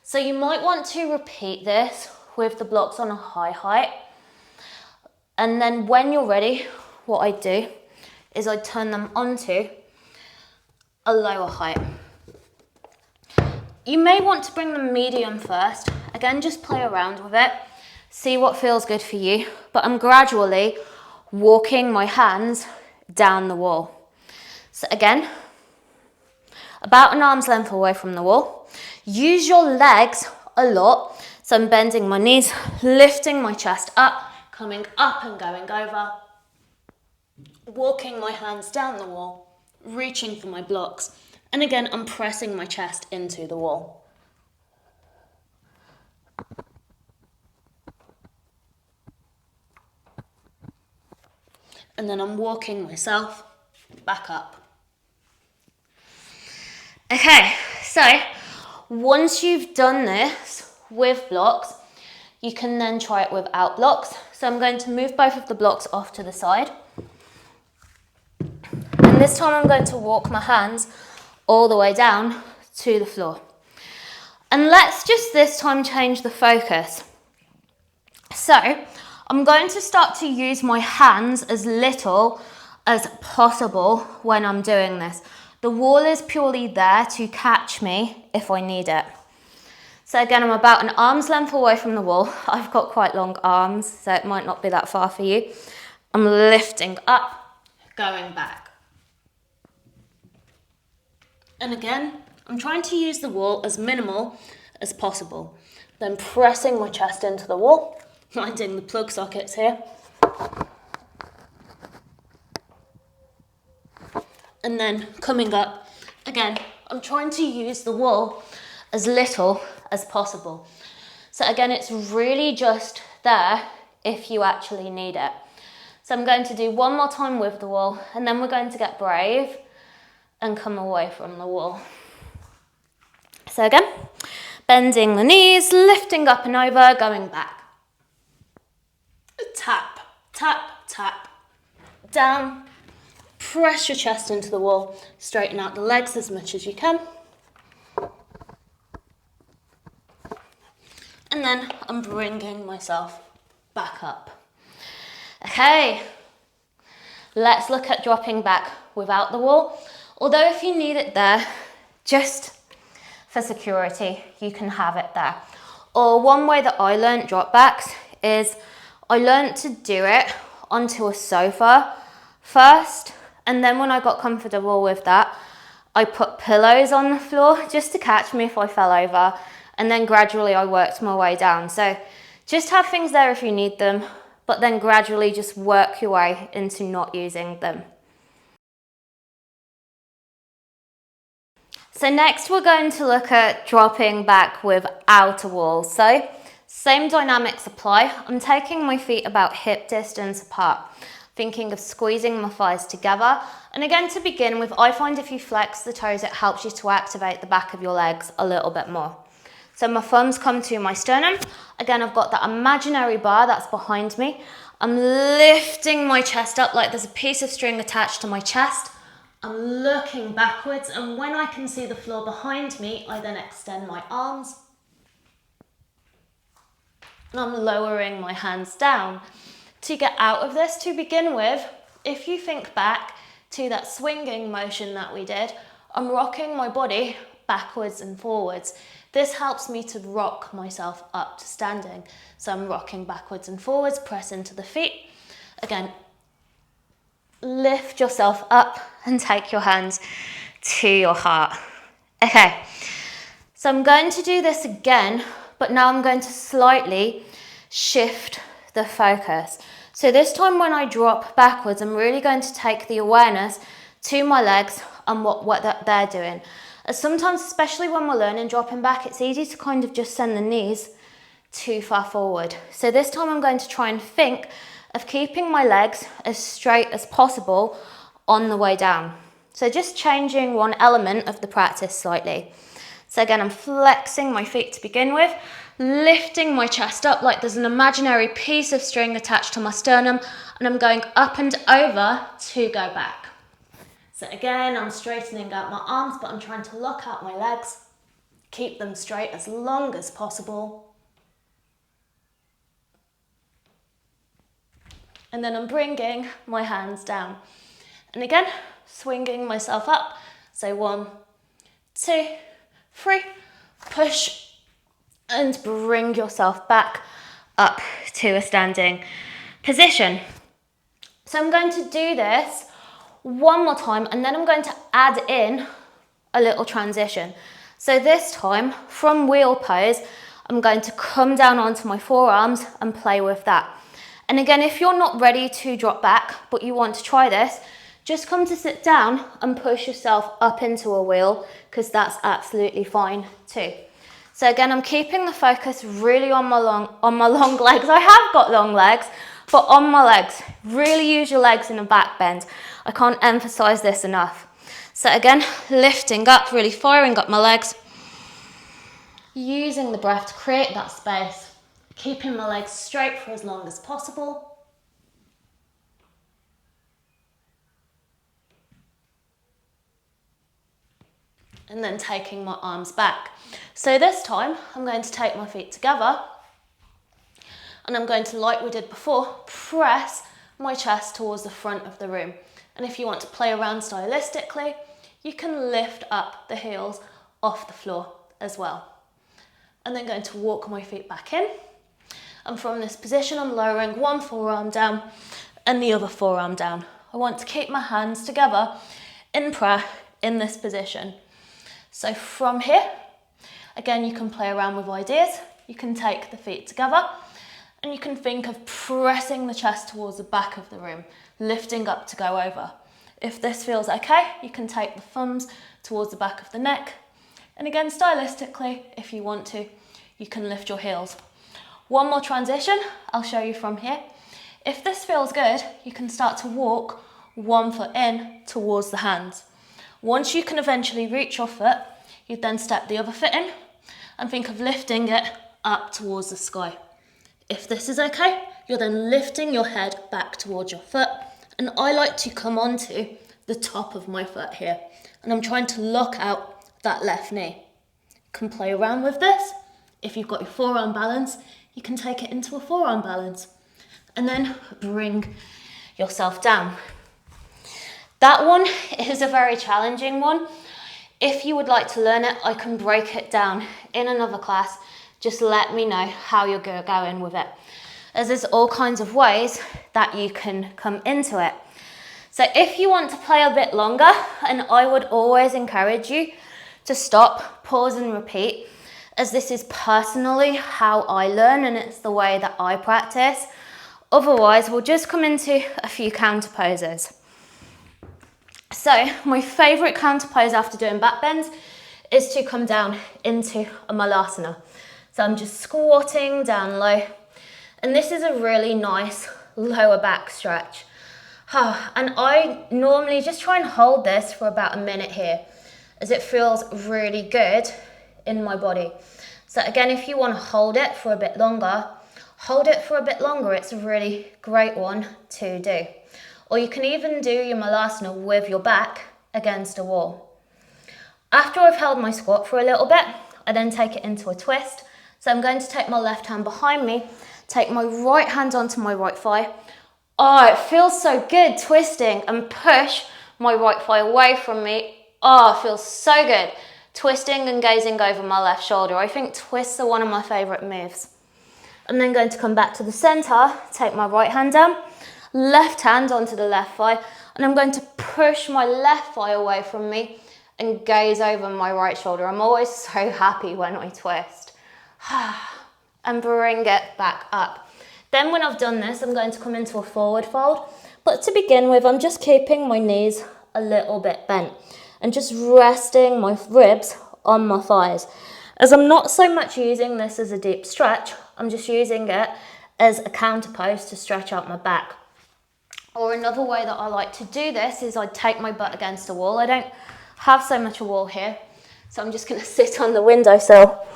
So you might want to repeat this with the blocks on a high height. And then when you're ready, what I do is I turn them onto a lower height. You may want to bring them medium first. Again, just play around with it. See what feels good for you. But I'm gradually walking my hands down the wall. So again, about an arm's length away from the wall. Use your legs a lot. So I'm bending my knees, lifting my chest up, coming up and going over. Walking my hands down the wall, reaching for my blocks. And again, I'm pressing my chest into the wall. And then I'm walking myself back up. Okay, so once you've done this with blocks, you can then try it without blocks. So I'm going to move both of the blocks off to the side. And this time I'm going to walk my hands all the way down to the floor. And let's just this time change the focus. So I'm going to start to use my hands as little as possible when I'm doing this. The wall is purely there to catch me if I need it. So again, I'm about an arm's length away from the wall. I've got quite long arms, so it might not be that far for you. I'm lifting up, going back. And again, I'm trying to use the wall as minimal as possible. Then pressing my chest into the wall, minding the plug sockets here. And then coming up, again, I'm trying to use the wall as little as possible. So again, it's really just there if you actually need it. So I'm going to do one more time with the wall, and then we're going to get brave and come away from the wall. So again, bending the knees, lifting up and over, going back. Tap, tap, tap, down. Press your chest into the wall, straighten out the legs as much as you can. And then I'm bringing myself back up. Okay, let's look at dropping back without the wall. Although if you need it there, just for security, you can have it there. Or one way that I learned drop backs is I learned to do it onto a sofa first. And then when I got comfortable with that, I put pillows on the floor just to catch me if I fell over. And then gradually I worked my way down. So just have things there if you need them, but then gradually just work your way into not using them. So next we're going to look at dropping back without a wall. So same dynamics apply. I'm taking my feet about hip distance apart, thinking of squeezing my thighs together. And again, to begin with, I find if you flex the toes, it helps you to activate the back of your legs a little bit more. So my thumbs come to my sternum. Again, I've got that imaginary bar that's behind me. I'm lifting my chest up like there's a piece of string attached to my chest. I'm looking backwards, and when I can see the floor behind me, I then extend my arms. And I'm lowering my hands down. To get out of this, to begin with, if you think back to that swinging motion that we did, I'm rocking my body backwards and forwards. This helps me to rock myself up to standing. So I'm rocking backwards and forwards, press into the feet. Again, lift yourself up and take your hands to your heart. Okay, so I'm going to do this again, but now I'm going to slightly shift the focus. So this time when I drop backwards, I'm really going to take the awareness to my legs and what they're doing. As sometimes, especially when we're learning dropping back, it's easy to kind of just send the knees too far forward. So this time I'm going to try and think of keeping my legs as straight as possible on the way down. So just changing one element of the practice slightly. So again, I'm flexing my feet to begin with, lifting my chest up like there's an imaginary piece of string attached to my sternum, and I'm going up and over to go back. So again, I'm straightening out my arms, but I'm trying to lock out my legs, keep them straight as long as possible. And then I'm bringing my hands down. And again, swinging myself up. So 1, 2, 3, push and bring yourself back up to a standing position. So I'm going to do this one more time, and then I'm going to add in a little transition. So this time, from wheel pose, I'm going to come down onto my forearms and play with that. And again, if you're not ready to drop back, but you want to try this, Just come to sit down and push yourself up into a wheel, because that's absolutely fine too. So again, I'm keeping the focus really on my long legs. I have got long legs, but on my legs. Really use your legs in a back bend. I can't emphasize this enough. So again, lifting up, really firing up my legs. Using the breath to create that space. Keeping my legs straight for as long as possible. And then taking my arms back. So this time, I'm going to take my feet together and I'm going to, like we did before, press my chest towards the front of the room. And if you want to play around stylistically, you can lift up the heels off the floor as well. And then going to walk my feet back in. And from this position, I'm lowering one forearm down and the other forearm down. I want to keep my hands together in prayer in this position. So from here, again, you can play around with ideas. You can take the feet together and you can think of pressing the chest towards the back of the room, lifting up to go over. If this feels okay, you can take the thumbs towards the back of the neck. And again, stylistically, if you want to, you can lift your heels. One more transition, I'll show you from here. If this feels good, you can start to walk one foot in towards the hands. Once you can eventually reach your foot, you then step the other foot in and think of lifting it up towards the sky. If this is okay, you're then lifting your head back towards your foot, and I like to come onto the top of my foot here, and I'm trying to lock out that left knee. You can play around with this. If you've got your forearm balance, you can take it into a forearm balance, and then bring yourself down. That one is a very challenging one. If you would like to learn it, I can break it down in another class. Just let me know how you're going with it, as there's all kinds of ways that you can come into it. So if you want to play a bit longer, and I would always encourage you to stop, pause and repeat, as this is personally how I learn and it's the way that I practice. Otherwise, we'll just come into a few counter poses. So my favourite counter pose after doing back bends is to come down into a malasana. So I'm just squatting down low, and this is a really nice lower back stretch. And I normally just try and hold this for about a minute here, as it feels really good in my body. So again, if you want to hold it for a bit longer, hold it for a bit longer. It's a really great one to do. Or you can even do your malasana with your back against a wall. After I've held my squat for a little bit, I then take it into a twist. So I'm going to take my left hand behind me, take my right hand onto my right thigh. Oh, it feels so good twisting, and push my right thigh away from me. Oh, it feels so good. Twisting and gazing over my left shoulder. I think twists are one of my favourite moves. I'm then going to come back to the centre, take my right hand down, left hand onto the left thigh, and I'm going to push my left thigh away from me and gaze over my right shoulder. I'm always so happy when I twist. And bring it back up. Then when I've done this, I'm going to come into a forward fold. But to begin with, I'm just keeping my knees a little bit bent and just resting my ribs on my thighs. As I'm not so much using this as a deep stretch, I'm just using it as a counter pose to stretch out my back. Or another way that I like to do this is I take my butt against a wall. I don't have so much a wall here, so I'm just going to sit on the windowsill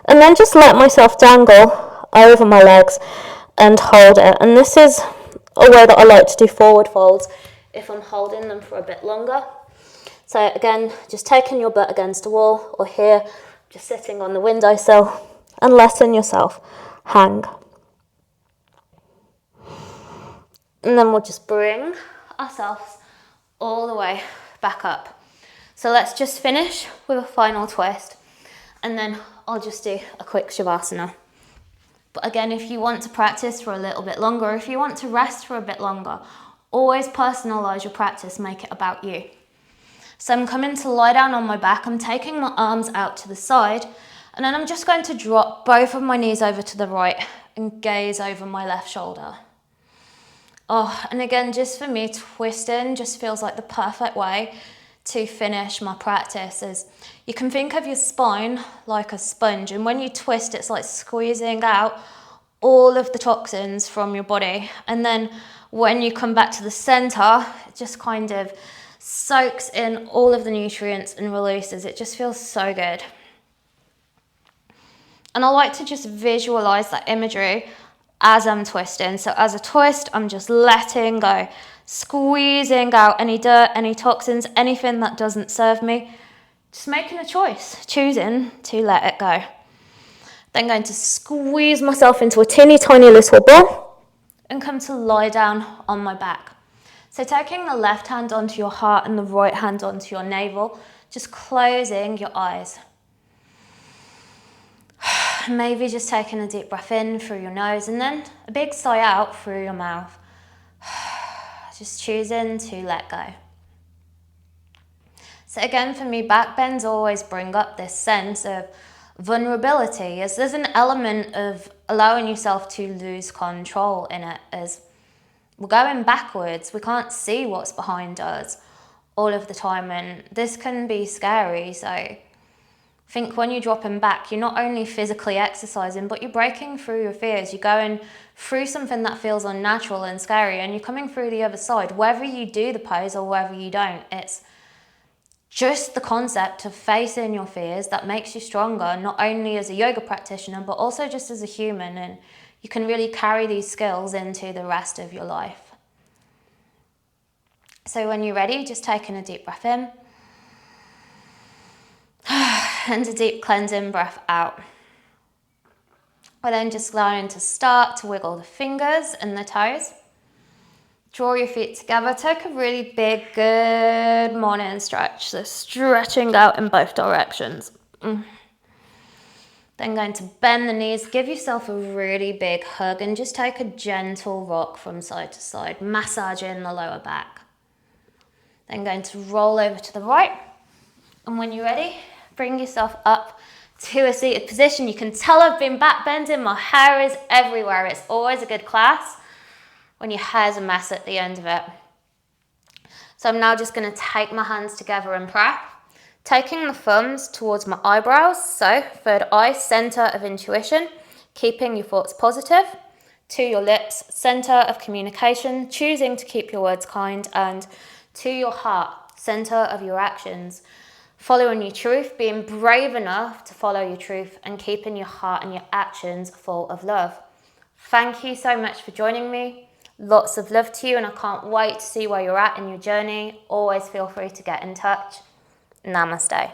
and then just let myself dangle over my legs and hold it. And this is a way that I like to do forward folds if I'm holding them for a bit longer. So again, just taking your butt against a wall, or here, just sitting on the windowsill and letting yourself hang. And then we'll just bring ourselves all the way back up. So let's just finish with a final twist, and then I'll just do a quick Shavasana. But again, if you want to practice for a little bit longer, if you want to rest for a bit longer, always personalise your practice, make it about you. So I'm coming to lie down on my back, I'm taking my arms out to the side, and then I'm just going to drop both of my knees over to the right and gaze over my left shoulder. Oh, and again, just for me, twisting just feels like the perfect way to finish my practice. Is you can think of your spine like a sponge, and when you twist, it's like squeezing out all of the toxins from your body. And then when you come back to the center, it just kind of soaks in all of the nutrients and releases. It just feels so good. And I like to just visualize that imagery as I'm twisting. So as I twist, I'm just letting go, squeezing out any dirt, any toxins, anything that doesn't serve me. Just making a choice, choosing to let it go. Then going to squeeze myself into a teeny tiny little ball and come to lie down on my back. So taking the left hand onto your heart and the right hand onto your navel, just closing your eyes. Maybe just taking a deep breath in through your nose and then a big sigh out through your mouth. Just choosing to let go. So again, for me, back bends always bring up this sense of vulnerability, as there's an element of allowing yourself to lose control in it, as we're going backwards. We can't see what's behind us all of the time, and this can be scary. So I think when you're dropping back, you're not only physically exercising, but you're breaking through your fears. You're going through something that feels unnatural and scary, and you're coming through the other side. Whether you do the pose or whether you don't, it's just the concept of facing your fears that makes you stronger, not only as a yoga practitioner, but also just as a human. And you can really carry these skills into the rest of your life. So when you're ready, just taking a deep breath in and a deep cleansing breath out. We're then just going to start to wiggle the fingers and the toes. Draw your feet together. Take a really big, good morning stretch. So stretching out in both directions. Then going to bend the knees. Give yourself a really big hug and just take a gentle rock from side to side, massaging the lower back. Then going to roll over to the right. And when you're ready, bring yourself up to a seated position. You can tell I've been back bending. My hair is everywhere. It's always a good class when your hair's a mess at the end of it. So I'm now just going to take my hands together in prayer, taking the thumbs towards my eyebrows. So third eye, center of intuition, keeping your thoughts positive. To your lips, center of communication, choosing to keep your words kind. And to your heart, center of your actions, following your truth, being brave enough to follow your truth and keeping your heart and your actions full of love. Thank you so much for joining me. Lots of love to you, and I can't wait to see where you're at in your journey. Always feel free to get in touch. Namaste.